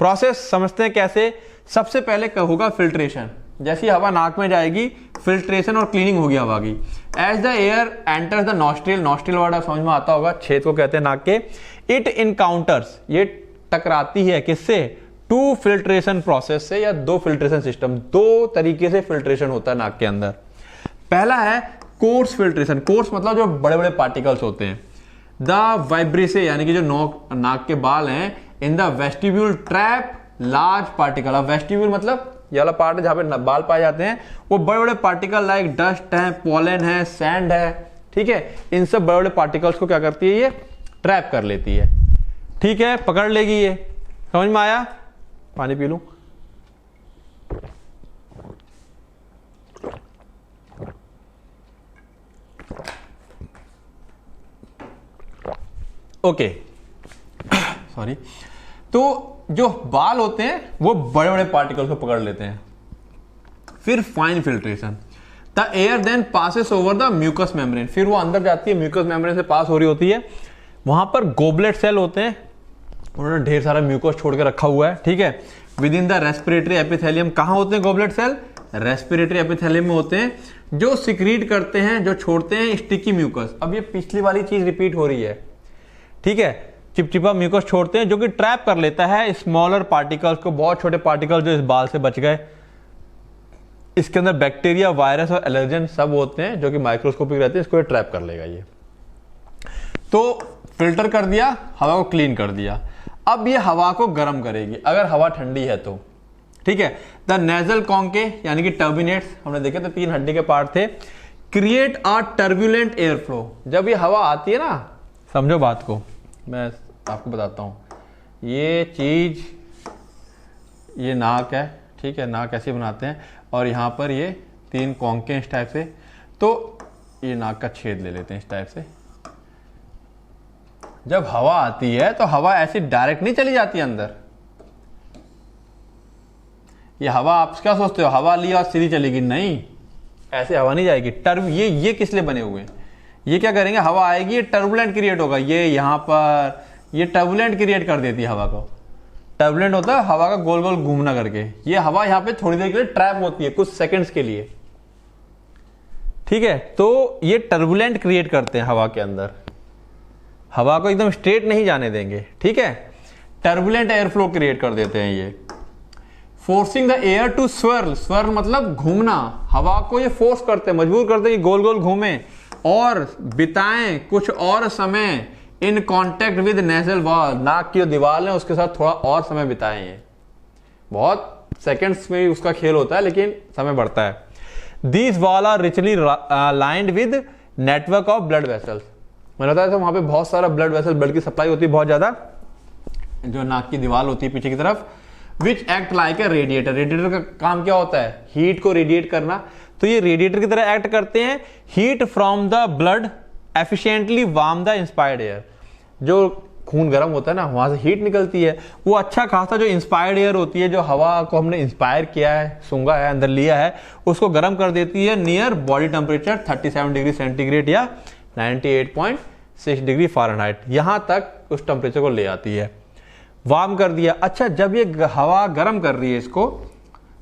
प्रोसेस समझते हैं कैसे। सबसे पहले होगा फिल्ट्रेशन। जैसी हवा नाक में जाएगी, फिल्ट्रेशन और क्लीनिंग होगी हवा की। As the air enters the nostril, nostril word समझ में आता होगा, छेद को कहते हैं नाक के। इट इनकाउंटर्स, ये टकराती है किससे? 2 फिल्ट्रेशन प्रोसेस से या 2 फिल्ट्रेशन सिस्टम। 2 तरीके से फिल्ट्रेशन होता है नाक के अंदर। पहला है कोर्स फिल्ट्रेशन, कोर्स मतलब जो बड़े बड़े पार्टिकल्स होते हैं, द वाइब्रेसे यानी कि जो नाक के बाल हैं, in the vestibule trap large particle. अब वेस्टिब्यूल मतलब ये वाला पार्ट है जहां पे बाल पाए जाते हैं, वो बड़े बड़े पार्टिकल लाइक डस्ट है, पोलन है, सैंड है, ठीक है, इन सब बड़े बड़े पार्टिकल्स को क्या करती है, ये ट्रैप कर लेती है, ठीक है, पकड़ लेगी। ये समझ में आया? पानी पी लूं। Okay, sorry. तो जो बाल होते हैं वो बड़े बड़े पार्टिकल्स को पकड़ लेते हैं। फिर fine filtration, the air then passes over the mucus membrane, फिर वो अंदर जाती है, म्यूकस मेम्ब्रेन से पास हो रही होती है, वहां पर गोबलेट सेल होते हैं, उन्होंने ढेर सारा म्यूकस छोड़ के रखा हुआ है, ठीक है। With in the respiratory epithelium, कहां होते हैं गोबलेट सेल? रेस्पिरेटरी एपिथेलियम में होते हैं, जो सिक्रीट करते हैं, जो छोड़ते हैं स्टिकी म्यूकस। अब ये पिछली वाली चीज रिपीट हो रही है, ठीक है, चिपचिपा म्यूकस छोड़ते हैं जो कि ट्रैप कर लेता है स्मॉलर पार्टिकल्स को, बहुत छोटे पार्टिकल जो इस बाल से बच गए। इसके अंदर बैक्टीरिया, वायरस और एलर्जन सब होते हैं जो कि माइक्रोस्कोपिक रहते हैं, इसको ट्रैप कर लेगा ये। तो फिल्टर कर दिया, हवा को क्लीन कर दिया। अब ये हवा को गर्म करेगी अगर हवा ठंडी है तो, ठीक है। द नेजल कॉन्के यानी कि टर्बिनेट्स, हमने देखे थे 3 हड्डी के पार्ट थे, create a turbulent air flow. जब ये हवा आती है ना, समझो बात को, मैं आपको बताता हूं। ये चीज, ये नाक है, ठीक है, नाक ऐसे बनाते हैं, और यहां पर ये 3 कॉन्के इस टाइप से, तो ये नाक का छेद ले लेते हैं इस टाइप से। जब हवा आती है तो हवा ऐसे डायरेक्ट नहीं चली जाती अंदर। ये हवा, आप क्या सोचते हो हवा ली और सीधी चलेगी? नहीं, ऐसे हवा नहीं जाएगी। ये किस लिए बने हुए हैं? ये क्या करेंगे, हवा आएगी, ये टर्बुलेंट क्रिएट होगा, ये यहां पर ये टर्बुलेंट क्रिएट कर देती है हवा को। टर्बुलेंट होता है हवा का गोल गोल घूमना करके, ये हवा यहां पे थोड़ी देर के लिए ट्रैप होती है, कुछ सेकंड्स के लिए, ठीक है। तो ये टर्बुलेंट क्रिएट करते हैं हवा के अंदर, हवा को एकदम स्ट्रेट नहीं जाने देंगे, ठीक है। टर्बुलेंट एयर फ्लो क्रिएट कर देते हैं ये। Forcing the air to swirl, swirl मतलब घूमना, हवा को ये फोर्स करते हैं, मजबूर करते हैं कि गोल गोल घूमे और बिताएं कुछ और समय in contact with nasal wall, नाक की जो दीवार है उसके साथ थोड़ा और समय बिताएं। ये बहुत सेकंड्स में उसका खेल होता है लेकिन समय बढ़ता है। These wall are richly lined with network of blood vessels, मैंने बताया था वहां पे बहुत सारा ब्लड वेसल, ब्लड की सप्लाई होती है बहुत ज्यादा, जो नाक की दीवार होती है पीछे की तरफ, which act like a radiator. Radiator का काम क्या होता है? हीट को रेडिएट करना। तो ये रेडिएटर की तरह एक्ट करते हैं। Heat from the blood efficiently warm the inspired air, जो खून गर्म होता है ना, वहां से हीट निकलती है, वो अच्छा खासा जो इंस्पायर्ड एयर होती है, जो हवा को हमने इंस्पायर किया है, सूंघा है, अंदर लिया है, उसको गर्म कर देती है near body temperature 37 degree centigrade या 98.6 डिग्री फ़ारेनहाइट, यहां तक उस टेम्परेचर को ले आती है। वार्म कर दिया। अच्छा, जब ये हवा गर्म कर रही है इसको,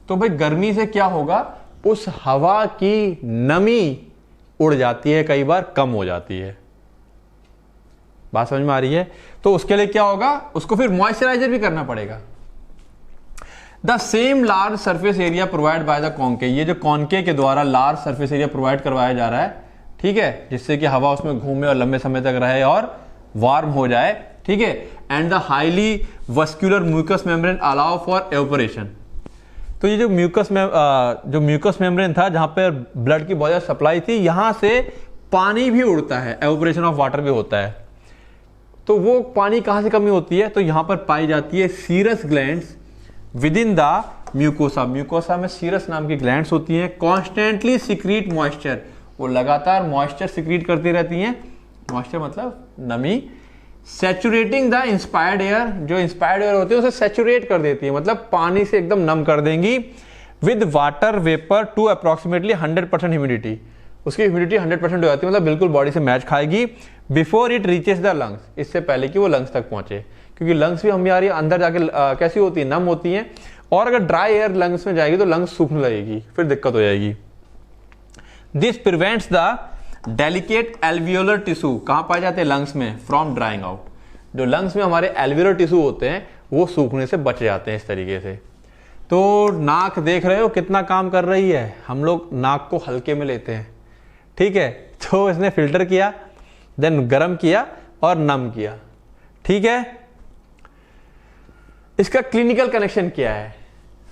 तो भाई गर्मी से क्या होगा, उस हवा की नमी उड़ जाती है, कई बार कम हो जाती है। बात समझ में आ रही है? तो उसके लिए क्या होगा, उसको फिर मॉइस्चराइजर भी करना पड़ेगा। The same large surface area provide by the conchae, ये जो कॉन्के के द्वारा लार्ज सरफेस एरिया प्रोवाइड करवाया जा रहा है, ठीक है, जिससे कि हवा उसमें घूमे और लंबे समय तक रहे और वार्म हो जाए, ठीक है। And the highly vascular mucous membrane allow for evaporation. तो ये जो म्यूकस मेम्ब्रेन था, जहां पर ब्लड की बहुत ज्यादा सप्लाई थी, यहां से पानी भी उड़ता है, एवपोरेशन ऑफ वाटर भी होता है। तो वो पानी कहां से कमी होती है, तो यहां पर पाई जाती है serous glands within the mucosa. Mucosa में सीरस नाम की ग्लैंड्स होती हैं, कॉन्स्टेंटली सिक्रीट मॉइस्चर, वो लगातार मॉइस्चर सिक्रीट करती रहती हैं। मॉइस्चर मतलब नमी। सैचुरेटिंग द इंस्पायर्ड एयर, जो इंस्पायर्ड एयर होती है उसे सैचुरेट कर देती है, मतलब पानी से एकदम नम कर देंगी। With water vapour to approximately 100% humidity, उसकी ह्यूमिडिटी 100% हो जाती है, मतलब बिल्कुल बॉडी से मैच खाएगी। Before it reaches the lungs, इससे पहले कि वो लंग्स तक पहुंचे, क्योंकि लंग्स भी हमारी अंदर जाके कैसी होती है, नम होती हैं, और अगर ड्राई एयर लंग्स में जाएगी तो लंग्स सूखने लगेगी, फिर दिक्कत हो जाएगी। This prevents the delicate alveolar tissue, कहां पाए जाते हैं, लंग्स में, फ्रॉम ड्राइंग आउट। जो लंग्स में हमारे एल्वियोलर टिश्यू होते हैं वो सूखने से बच जाते हैं इस तरीके से। तो नाक देख रहे हो कितना काम कर रही है, हम लोग नाक को हल्के में लेते हैं, ठीक है, तो इसने फिल्टर किया, देन गर्म किया और नम किया। ठीक है, इसका क्लिनिकल कनेक्शन क्या है,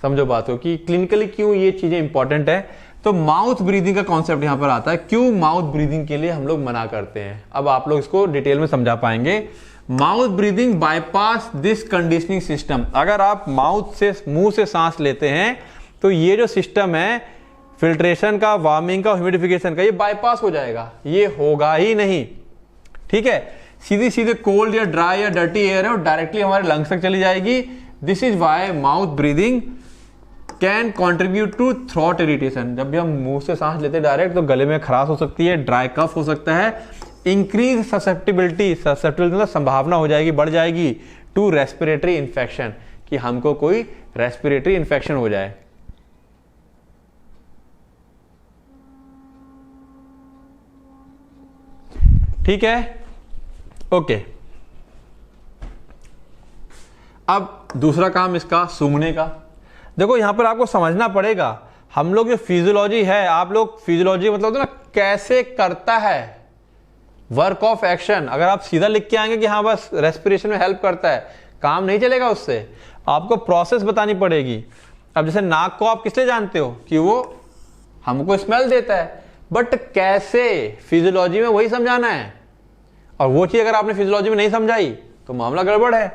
समझो बात को कि क्लिनिकली क्यों ये चीजें इंपॉर्टेंट है। तो माउथ ब्रीदिंग का कॉन्सेप्ट यहां पर आता है, क्यों माउथ ब्रीदिंग के लिए हम लोग मना करते हैं। अब आप लोग इसको डिटेल में समझा पाएंगे। Mouth breathing bypass this conditioning system. अगर आप माउथ से, मुंह से सांस लेते हैं तो ये जो सिस्टम है फिल्ट्रेशन का, वार्मिंग का, ह्यूमिडिफिकेशन का, ये बाईपास हो जाएगा, ये होगा ही नहीं। ठीक है, सीधे सीधे कोल्ड या ड्राई या डर्टी एयर है और डायरेक्टली हमारे लंग्स तक चली जाएगी। This is why mouth breathing can contribute to throat irritation. जब भी हम मुंह से सांस लेते हैं डायरेक्ट तो गले में खराश हो सकती है, ड्राई कफ हो सकता है, इंक्रीज ससेप्टिबिलिटी, मतलब संभावना हो जाएगी, बढ़ जाएगी टू रेस्पिरेटरी इन्फेक्शन, कि हमको कोई रेस्पिरेटरी इन्फेक्शन हो जाए। ठीक है, ओके। अब दूसरा काम इसका सूंघने का। देखो यहां पर आपको समझना पड़ेगा, हम लोग जो फिजियोलॉजी है, आप लोग फिजियोलॉजी मतलब ना कैसे करता है वर्क ऑफ एक्शन। अगर आप सीधा लिख के आएंगे कि हाँ बस रेस्पिरेशन में हेल्प करता है, काम नहीं चलेगा उससे, आपको प्रोसेस बतानी पड़ेगी। अब जैसे नाक को आप किस लिए जानते हो कि वो हमको स्मेल देता है, बट कैसे फिजियोलॉजी में वही समझाना है। और वो चीज अगर आपने फिजियोलॉजी में नहीं समझाई तो मामला गड़बड़ है।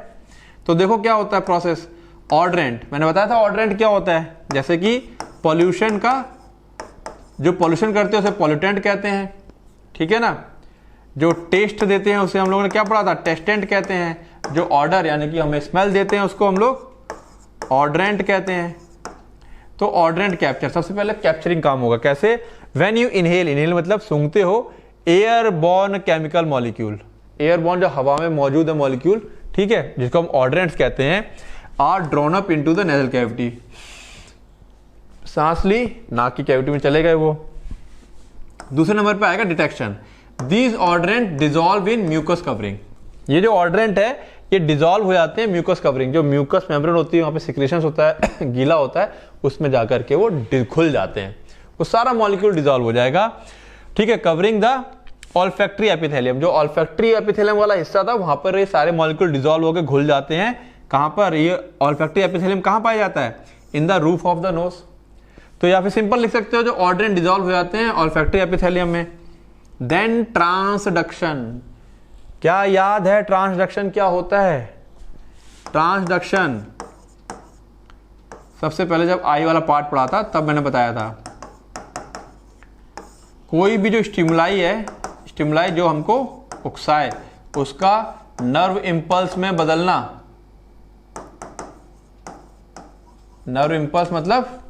तो देखो क्या होता है प्रोसेस। ऑड्रेंट, मैंने बताया था ऑड्रेंट क्या होता है, जैसे कि पॉल्यूशन का, जो पॉल्यूशन करते हैं उसे पॉल्यूटेंट कहते हैं। ठीक है ना, जो टेस्ट देते हैं उसे हम लोगों ने क्या पढ़ा था, टेस्टेंट कहते हैं। जो ऑर्डर यानी कि हमें स्मेल देते हैं उसको हम लोग ऑड्रेंट कहते हैं। तो ऑड्रेंट कैप्चर, सबसे पहले कैप्चरिंग काम होगा। कैसे, व्हेन यू इनहेल, इनहेल मतलब सूंघते हो, एयरबॉर्न केमिकल मॉलिक्यूल, एयरबॉर्न जो हवा में मौजूद है मॉलिक्यूल, ठीक है, जिसको हम ऑड्रेंट्स कहते हैं, are drawn up into the nasal cavity. सांस ली, नाक की कैविटी में चले गए वो। दूसरे नंबर पे आएगा detection. These odorant dissolve in mucus covering. ये जो ऑड्रेंट है ये डिजॉल्व हो जाते हैं म्यूकस कवरिंग, जो म्यूकस मेम्ब्रेन होती है, वहां पे सिक्रेशंस होता है गीला होता है, उसमें जाकर के वो खुल जाते हैं, वो सारा मॉलिक्यूल डिजॉल्व हो जाएगा। ठीक है, कवरिंग द ऑल्फैक्टरी एपिथेलियम, जो ऑल्फैक्टरी एपिथेलियम वाला हिस्सा था वहां पर ये सारे मॉलिक्यूल डिजॉल्व होकर घुल जाते हैं। कहां पर, ये ऑल्फैक्टरी एपिथेलियम कहां पाया जाता है, in the roof of the knows. तो या फिर सिंपल लिख सकते हो, जो ऑड्रेंट डिजॉल्व हो जाते हैं ऑल्फैक्टरी एपिथेलियम में। देन ट्रांसडक्शन, क्या याद है ट्रांसडक्शन क्या होता है। ट्रांसडक्शन सबसे पहले जब आई वाला पार्ट पढ़ा था तब मैंने बताया था, कोई भी जो स्टिमुलाई है, स्टिमुलाई जो हमको उकसाए, उसका नर्व इंपल्स में बदलना। नर्व इंपल्स मतलब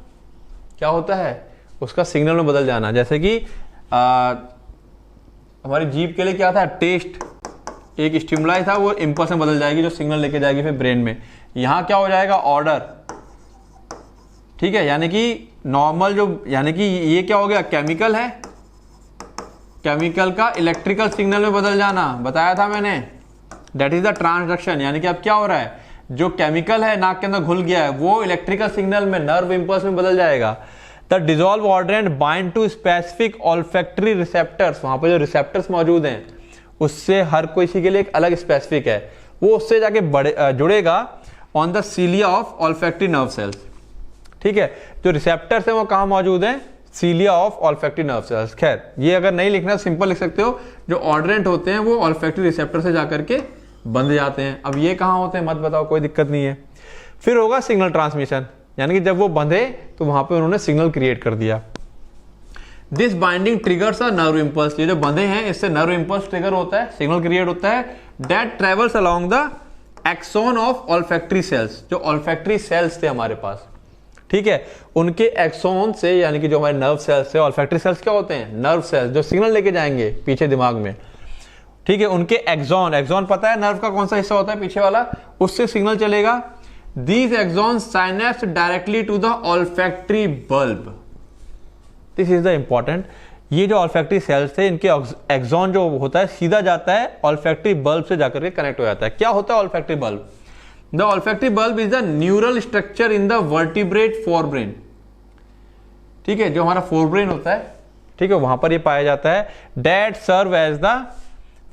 क्या होता है, उसका सिग्नल में बदल जाना। जैसे कि हमारी जीभ के लिए क्या था, टेस्ट, एक स्टिमुलाई था, वो इंपल्स में बदल जाएगी, जो सिग्नल लेके जाएगी फिर ब्रेन में। यहां क्या हो जाएगा, ऑर्डर। ठीक है, यानी कि नॉर्मल जो, यानी कि ये क्या हो गया, केमिकल है, केमिकल का इलेक्ट्रिकल सिग्नल में बदल जाना, बताया था मैंने। That is the transduction. यानी कि अब क्या हो रहा है, जो केमिकल है नाक के अंदर घुल गया है, वो इलेक्ट्रिकल सिग्नल में, नर्व इंपल्स में बदल जाएगा। The dissolve odorant bind to specific olfactory receptors, वहां पर जो रिसेप्टर्स मौजूद हैं उससे हर किसी के लिए एक अलग स्पेसिफिक है, वो उससे जाके जुड़ेगा on the cilia of olfactory nerve cells. ठीक है, जो रिसेप्टर्स हैं वो कहां मौजूद हैं, cilia of olfactory nerve cells. खैर ये अगर नहीं लिखना सिंपल लिख सकते हो, जो ऑड्रेंट होते हैं वो ऑल्फैक्टरी रिसेप्टर से जाकर के बंध जाते हैं। अब ये कहां होते हैं मत बताओ, कोई दिक्कत नहीं है। फिर होगा सिग्नल ट्रांसमिशन, यानी कि जब वो बंधे तो वहां पे उन्होंने सिग्नल क्रिएट कर दिया। This binding triggers a nerve impulse, ये जो बंधे हैं इससे नर्व इंपल्स ट्रिगर होता है, सिग्नल क्रिएट होता है। That travels along the axon of olfactory cells, जो ऑल्फैक्टरी सेल्स थे हमारे पास, ठीक है, उनके एक्सोन से, यानी कि जो हमारे नर्व सेल्स है, ऑल्फैक्टरी सेल्स क्या होते हैं, नर्व सेल्स, जो सिग्नल लेके जाएंगे पीछे दिमाग में। ठीक है, उनके एक्सोन, एक्सोन पता है नर्व का कौन सा हिस्सा होता है, पीछे वाला, उससे सिग्नल चलेगा। These axons synapse directly to the olfactory bulb. This is the important. ये जो olfactory cells थे, इनके एक्सॉन जो होता है सीधा जाता है olfactory bulb से जाकर के कनेक्ट हो जाता है। क्या होता है olfactory bulb? The olfactory bulb is the neural structure in the vertebrate forebrain. ठीक है, जो हमारा forebrain होता है, ठीक है, वहां पर ये पाया जाता है। That serve as the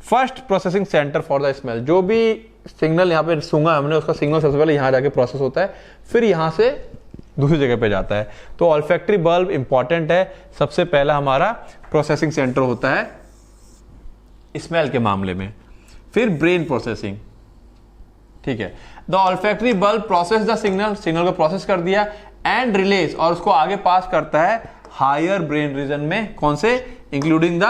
first processing centre for the smell. जो भी सिग्नल यहाँ पे सूंघा हमने, उसका सिग्नल सबसे पहले यहाँ जाके प्रोसेस होता है, फिर यहाँ से दूसरी जगह पे जाता है। तो ऑल्फैक्टरी बल्ब इंपॉर्टेंट है, सबसे पहला हमारा प्रोसेसिंग सेंटर होता है स्मेल के मामले में। फिर ब्रेन प्रोसेसिंग, ठीक है। The olfactory bulb process the signal, signal को प्रोसेस कर दिया एंड रिलेज, और उसको आगे पास करता है हायर ब्रेन रीजन में, कौन से, including the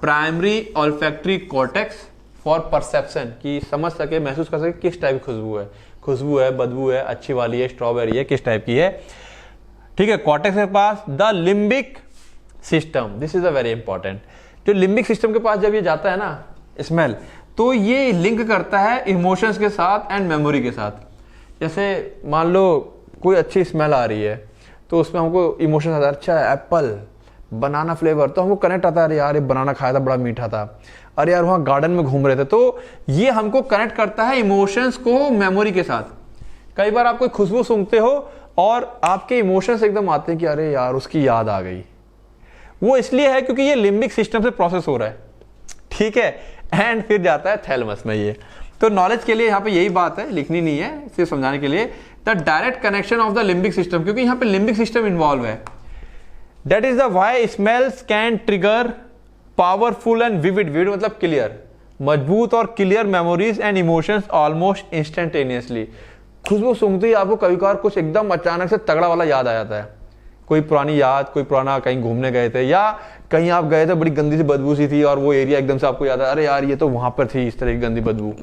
primary olfactory cortex for perception, की समझ सके, महसूस कर सके किस टाइप की खुशबू है, बदबू है, अच्छी वाली है, स्ट्रॉबेरी है, किस टाइप की है, ठीक है। कॉर्टेक्स के पास the limbic system, this is a very important. जो लिम्बिक सिस्टम के पास जब ये जाता है ना स्मेल, तो ये लिंक करता है इमोशंस के साथ एंड मेमोरी के साथ। जैसे मान लो कोई अच्छी स्मेल आ रही है, तो उसमें हमको इमोशन आता है, अच्छा एप्पल, बनाना फ्लेवर, तो हमको कनेक्ट आता है, अरे यार ये बनाना खाया था, बड़ा मीठा था, अरे यार वहां गार्डन में घूम रहे थे। तो ये हमको कनेक्ट करता है इमोशंस को मेमोरी के साथ। कई बार आप कोई खुशबू सूंघते हो और आपके इमोशंस एकदम आते हैं कि अरे यार उसकी याद आ गई। वो इसलिए है क्योंकि ये लिम्बिक सिस्टम से प्रोसेस हो रहा है, ठीक है। एंड फिर जाता है थैलेमस में ये। तो नॉलेज के लिए यहाँ पे यही बात है, लिखनी नहीं है, सिर्फ समझाने के लिए। The direct connection of the limbic system, क्योंकि यहाँ पे लिम्बिक सिस्टम इन्वॉल्व है। That is the why smells can trigger powerful and vivid, vivid मतलब क्लियर, मजबूत और clear memories and emotions almost instantaneously. खुशबू सूंघते ही आपको कभी कभार कुछ एकदम अचानक से तगड़ा वाला याद आ जाता है, कोई पुरानी याद, कोई पुराना कहीं घूमने गए थे, या कहीं आप गए थे, बड़ी गंदी सी बदबू सी थी और वो एरिया एकदम से आपको याद है, अरे यार ये तो वहां पर थी इस तरह की गंदी बदबू,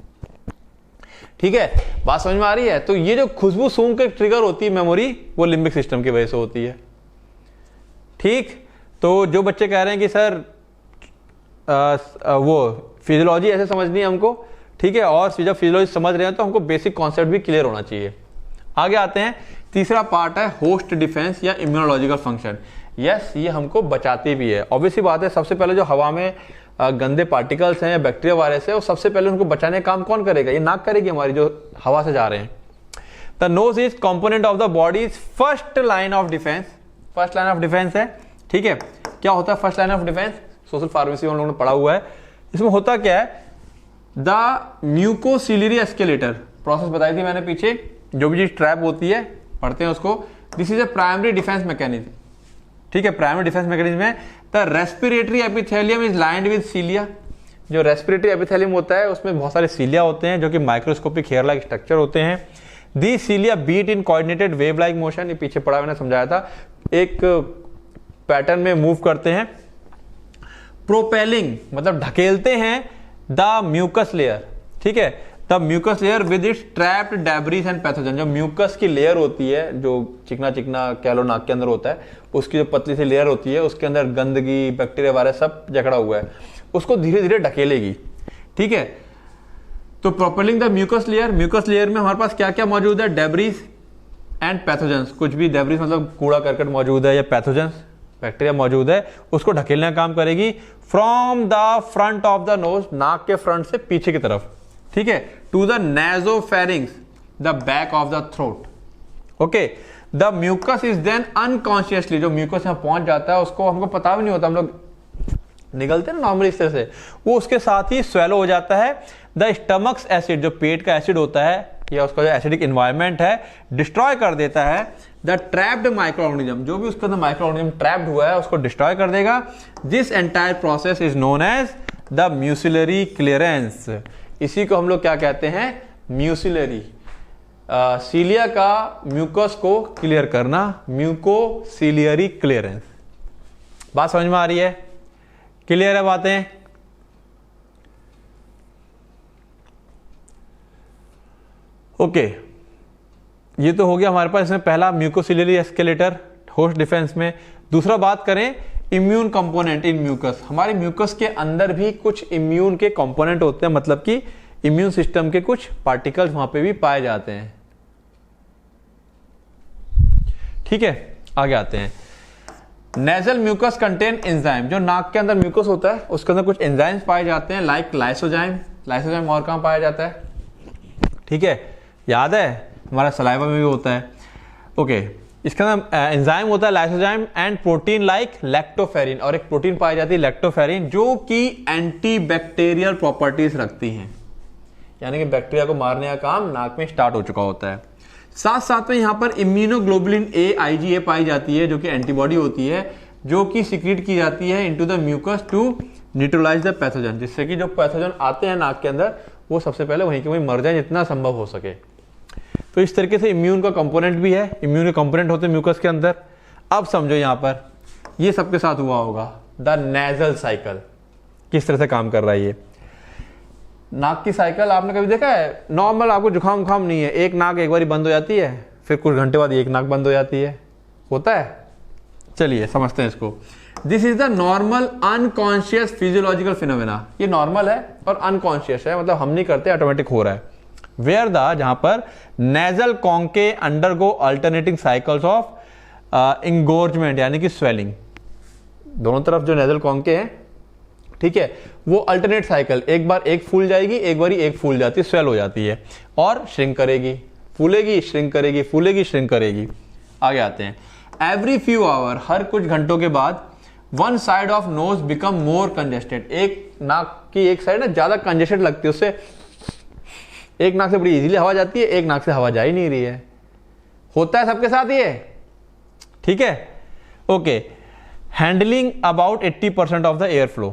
ठीक है। बात समझ में आ रही है? तो ये जो खुशबू सूंघ के ट्रिगर होती है मेमोरी, वो लिम्बिक सिस्टम की वजह से होती है, ठीक। तो जो बच्चे कह रहे हैं कि सर वो फिजियोलॉजी ऐसे समझनी है हमको, ठीक है, और जब फिजियोलॉजी समझ रहे हैं तो हमको बेसिक कॉन्सेप्ट भी क्लियर होना चाहिए। आगे आते हैं, तीसरा पार्ट है होस्ट डिफेंस या इम्यूनोलॉजिकल फंक्शन। यस, ये हमको बचाती भी है। ऑब्वियसली बात है, सबसे पहले जो हवा में गंदे पार्टिकल्स हैं या बैक्टीरिया वायरस है, वो सबसे पहले उनको बचाने का काम कौन करेगा? ये नाक करेगी हमारी, जो हवा से जा रहे हैं। The nose is component of the bodies first line of defence, first line of defence है, ठीक है। क्या होता है first line of defence? Social pharmacy में हम लोगों ने पढ़ा हुआ है। इसमें होता क्या है, द म्यूकोसिलरी एस्केलेटर प्रोसेस बताई थी मैंने पीछे, जो भी चीज ट्रैप होती है पढ़ते हैं उसको। This is a primary defence mechanism, ठीक है। प्राइमरी डिफेंस मैकेनिज्म है। The respiratory epithelium is lined with cilia. जो रेस्पिरेटरी एपिथेलियम होता है उसमें बहुत सारे सीलिया होते हैं, जो कि माइक्रोस्कोपिक हेयर लाइक स्ट्रक्चर होते हैं। दी सीलिया बीट इन कोऑर्डिनेटेड वेव लाइक मोशन, ये पीछे पढ़ा मैंने समझाया था, एक पैटर्न में मूव करते हैं। प्रोपेलिंग मतलब ढकेलते हैं द म्यूकस लेयर, ठीक है। The mucus layer with its trapped debris and pathogen. जो म्यूकस की लेयर होती है, जो चिकना चिकना कैलो नाक के अंदर होता है, उसकी जो पतली सी लेयर होती है, उसके अंदर गंदगी, बैक्टीरिया वायरस सब जकड़ा हुआ है, उसको धीरे धीरे ढकेलेगी, ठीक है। तो propelling the mucus layer, mucus layer में हमारे पास क्या क्या मौजूद है? Debris and pathogens. कुछ भी डेब्रिस मतलब कूड़ा करकट मौजूद है, या पैथोजेंस बैक्टीरिया मौजूद है, उसको ढकेलने का काम करेगी। From the front of the nose, नाक के फ्रंट से पीछे की तरफ, ठीक है, to the nasopharynx, the back of the throat, okay. The mucus is then unconsciously, जो म्यूकस यहां पहुंच जाता है उसको हमको पता भी नहीं होता, हम लोग निकलते हैं ना नॉर्मली इस तरह से, वो उसके साथ ही स्वेलो हो जाता है। द स्टमक्स एसिड, जो पेट का एसिड होता है या उसका जो एसिडिक एनवायरनमेंट है, डिस्ट्रॉय कर देता है द ट्रैप्ड माइक्रो ऑर्गेनिज्म। जो भी उसके अंदर माइक्रो ऑर्गेनिज्म ट्रैप्ड हुआ है उसको डिस्ट्रॉय कर देगा। This entire process is known as the mucociliary clearance. इसी को हम लोग क्या कहते हैं? म्यूसिलरी। सीलिया का म्यूकस को क्लियर करना, म्यूकोसिलियरी क्लियरेंस। बात समझ में आ रही है? क्लियर है बातें? ओके, ये तो हो गया हमारे पास इसमें पहला म्यूकोसिलियरी एस्केलेटर होस्ट डिफेंस में। दूसरा बात करें इम्यून कंपोनेंट इन म्यूकस। हमारे म्यूकस के अंदर भी कुछ इम्यून के कंपोनेंट होते हैं, मतलब कि इम्यून सिस्टम के कुछ पार्टिकल्स वहां पे भी पाए जाते हैं, ठीक है। आगे आते हैं, नेजल म्यूकस कंटेन एंजाइम। जो नाक के अंदर म्यूकस होता है उसके अंदर कुछ एंजाइम्स पाए जाते हैं, लाइक लाइसोजाइम। लाइसोजाइम और कहां पाया जाता है? ठीक है, याद है, हमारा सलाइवा में भी होता है, ओके। इसका नाम एंजाइम होता है lysozyme and protein like lactoferrin, और एक प्रोटीन पाई जाती है लैक्टोफेरिन जो कि एंटीबैक्टीरियल प्रॉपर्टीज रखती हैं, यानी कि बैक्टीरिया को मारने का काम नाक में स्टार्ट हो चुका होता है। साथ साथ में यहाँ पर इम्यूनोग्लोबुलिन ए IgA पाई जाती है जो कि एंटीबॉडी होती है, जो कि सिक्रीट की जाती है into the mucus to neutralize the pathogen, जिससे कि जो पैथोजन आते हैं नाक के अंदर वो सबसे पहले वहीं के वहीं मर जाए जितना संभव हो सके। तो इस तरीके से इम्यून का कंपोनेंट भी है, इम्यून के कंपोनेंट होते हैं म्यूकस के अंदर। अब समझो यहाँ पर ये सबके साथ हुआ होगा द नेजल साइकिल किस तरह से काम कर रहा है। ये नाक की साइकिल आपने कभी देखा है? नॉर्मल आपको जुकाम उखाम नहीं है, एक नाक एक बार बंद हो जाती है, फिर कुछ घंटे बाद एक नाक बंद हो जाती है, होता है। चलिए समझते हैं इसको। This is the normal unconscious physiological phenomena. ये नॉर्मल है और अनकॉन्शियस है, मतलब हम नहीं करते, ऑटोमेटिक हो रहा है। वेयर द, जहां पर nasal conchae undergo alternating cycles of engorgement यानी कि स्वेलिंग, दोनों तरफ जो नेजल कॉन्के हैं, ठीक है, वो अल्टरनेट साइकिल, एक बार एक फूल जाएगी, एक बार एक फूल जाती है, स्वेल हो जाती है और श्रिंक करेगी, फूलेगी श्रिंक करेगी, फूलेगी श्रिंक करेगी। आगे आते हैं। एवरी फ्यू आवर, हर कुछ घंटों के बाद, one side of nose become more congested, एक नाक की एक साइड ना ज्यादा कंजेस्टेड लगती है, उससे एक नाक से बड़ी इजीली हवा जाती है, एक नाक से हवा जा ही नहीं रही है। होता है सबके साथ ये, ठीक है, okay. Handling about 80% of the air flow,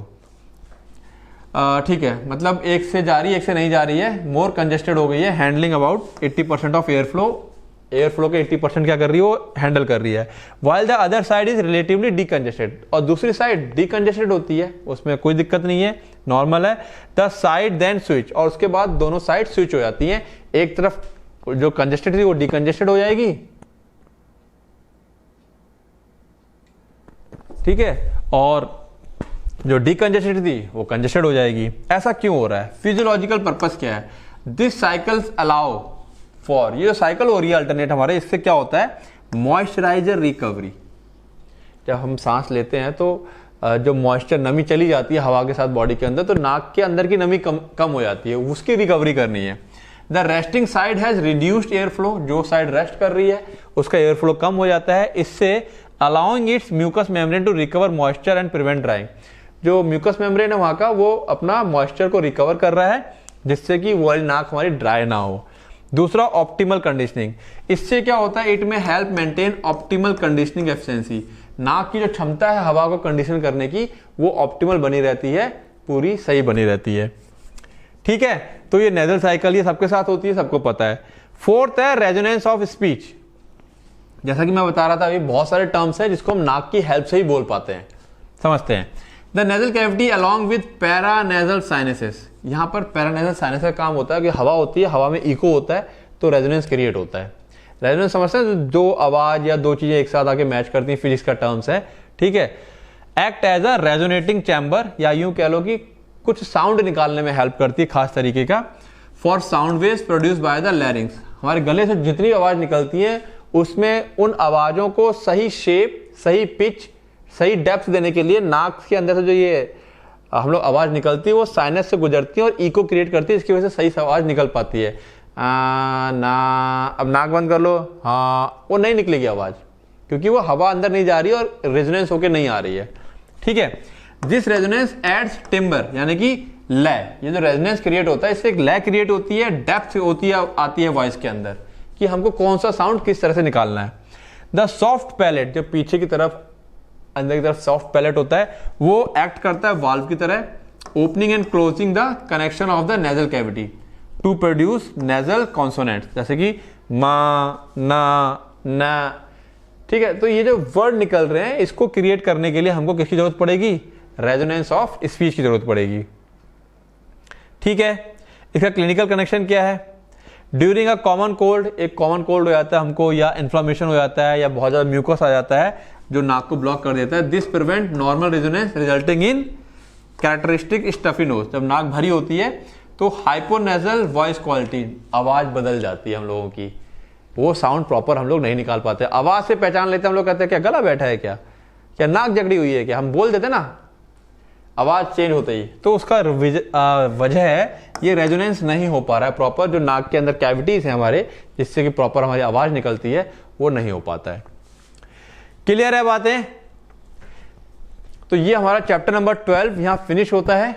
ठीक है, मतलब एक से जा रही है एक से नहीं जा रही है, मोर कंजेस्टेड हो गई है। Handling about 80% of air flow, air flow के 80% क्या कर रही है, वो हैंडल कर रही है। While the other side is relatively decongested, और दूसरी साइड डीकंजेस्टेड होती है, उसमें कोई दिक्कत नहीं है, नॉर्मल है। द साइड देन स्विच, और उसके बाद दोनों साइड स्विच हो जाती हैं, एक तरफ जो कंजेस्टेड थी वो डीकंजेस्टेड हो जाएगी, ठीक है, और जो डीकंजेस्टेड थी वो कंजेस्टेड हो जाएगी। ऐसा क्यों हो रहा है? फिजियोलॉजिकल पर्पस क्या है? दिस साइकिल्स अलाउ फॉर, ये जो साइकिल हो रही है अल्टरनेट हमारे, इससे क्या होता है? Moisturiser recovery. जब हम सांस लेते हैं तो जो मॉइस्चर, नमी चली जाती है हवा के साथ बॉडी के अंदर, तो नाक के अंदर की नमी कम हो जाती है, उसकी रिकवरी करनी है। The resting side has reduced air flow, जो साइड रेस्ट कर रही है उसका एयर फ्लो कम हो जाता है, इससे allowing its mucus membrane to recover moisture and prevent drying. जो म्यूकस मेम्ब्रेन है वहां का, वो अपना मॉइस्चर को रिकवर कर रहा है, जिससे कि वो नाक हमारी ड्राई ना हो। दूसरा, ऑप्टिमल कंडीशनिंग, इससे क्या होता है? इट में help maintain optimal conditioning efficiency, नाक की जो क्षमता है हवा को कंडीशन करने की, वो ऑप्टिमल बनी रहती है, पूरी सही बनी रहती है, ठीक है। तो ये नेजल साइकिल ये सबके साथ होती है, सबको पता है। फोर्थ है रेजोनेंस ऑफ स्पीच। जैसा कि मैं बता रहा था, अभी बहुत सारे टर्म्स है जिसको हम नाक की हेल्प से ही बोल पाते हैं, समझते हैं। The nasal cavity along with paranasal sinuses, यहां पर पैरानेजल साइनस का काम होता है कि हवा होती है, हवा में इको होता है तो रेजोनेंस क्रिएट होता है। रेजोनेंस समझते हैं, दो आवाज या दो चीजें एक साथ आके मैच करती हैं, फिजिक्स का टर्म्स है, ठीक है। Act as a resonating chamber, या यूं कह लो कि कुछ साउंड निकालने में हेल्प करती है खास तरीके का। For sound waves produce by the larynx, हमारे गले से जितनी आवाज निकलती है उसमें उन आवाजों को सही शेप, सही पिच, सही डेप्थ देने के लिए नाक के अंदर से जो ये हम लोग आवाज निकलती है वो साइनस से गुजरती है और इको क्रिएट करती है, इसकी वजह से सही आवाज निकल पाती है। ना, अब नाक बंद कर लो, हाँ, वो नहीं निकलेगी आवाज, क्योंकि वो हवा अंदर नहीं जा रही है और रेजोनेंस होके नहीं आ रही है, ठीक है। दिस रेजोनेंस एड्स टिम्बर, यानी कि लय, ये जो रेजोनेंस क्रिएट होता है इससे एक लय क्रिएट होती है, डेप्थ होती है, आती है वॉइस के अंदर कि हमको कौन सा साउंड किस तरह से निकालना है। द सॉफ्ट पैलेट, जो पीछे की तरफ, अंदर की तरफ सॉफ्ट पैलेट होता है, वो एक्ट करता है वाल्व की तरह, opening and closing the connection of the nasal cavity to produce nasal consonants, जैसे कि मा, ना, ना, ठीक है। तो ये जो वर्ड निकल रहे हैं इसको क्रिएट करने के लिए हमको किसकी जरूरत पड़ेगी? रेजोनेंस ऑफ स्पीच की जरूरत पड़ेगी, ठीक है। इसका क्लिनिकल कनेक्शन क्या है? ड्यूरिंग अ कॉमन कोल्ड, एक कॉमन कोल्ड हो जाता है हमको, या इन्फ्लामेशन हो जाता है, या बहुत ज्यादा म्यूकस आ जाता है जो नाक को ब्लॉक कर देता है। This prevent normal resonance resulting in characteristic stuffy nose, जब नाक भरी होती है तो हाइपोनेजल वॉइस क्वालिटी, आवाज बदल जाती है हम लोगों की, वो साउंड प्रॉपर हम लोग नहीं निकाल पाते। आवाज से पहचान लेते हैं हम लोग, कहते हैं क्या गला बैठा है, क्या नाक जकड़ी हुई है, क्या हम बोल देते ना आवाज चेंज होते ही, तो उसका वजह है ये रेजोनेंस नहीं हो पा रहा है प्रॉपर, जो नाक के अंदर कैविटीज है हमारे, जिससे कि प्रॉपर हमारी आवाज निकलती है वो नहीं हो पाता है, क्लियर है बातें? तो ये हमारा चैप्टर नंबर 12 यहां फिनिश होता है।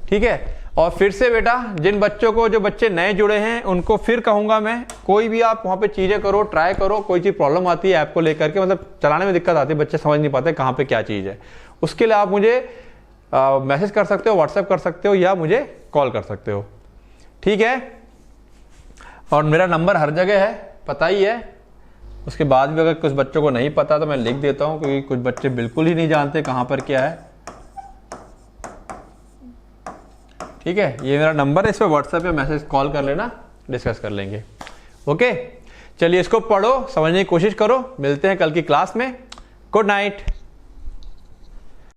ठीक है, और फिर से बेटा जिन बच्चों को, जो बच्चे नए जुड़े हैं उनको फिर कहूंगा मैं, कोई भी आप वहां पे चीजें करो, ट्राई करो, कोई चीज प्रॉब्लम आती है ऐप को लेकर के, मतलब चलाने में दिक्कत आती है, बच्चे समझ नहीं पाते कहां पे क्या चीज है, उसके लिए आप मुझे मैसेज कर सकते हो, व्हाट्सएप कर सकते हो, या मुझे कॉल कर सकते हो। ठीक है, और मेरा नंबर हर जगह है, पता ही है। उसके बाद भी अगर कुछ बच्चों को नहीं पता तो मैं लिख देता हूं, क्योंकि कुछ बच्चे बिल्कुल ही नहीं जानते कहां पर क्या है। ठीक है, ये मेरा नंबर है, इस पर व्हाट्सएप पे मैसेज, कॉल कर लेना, डिस्कस कर लेंगे। ओके, चलिए इसको पढ़ो, समझने की कोशिश करो, मिलते हैं कल की क्लास में। Good night.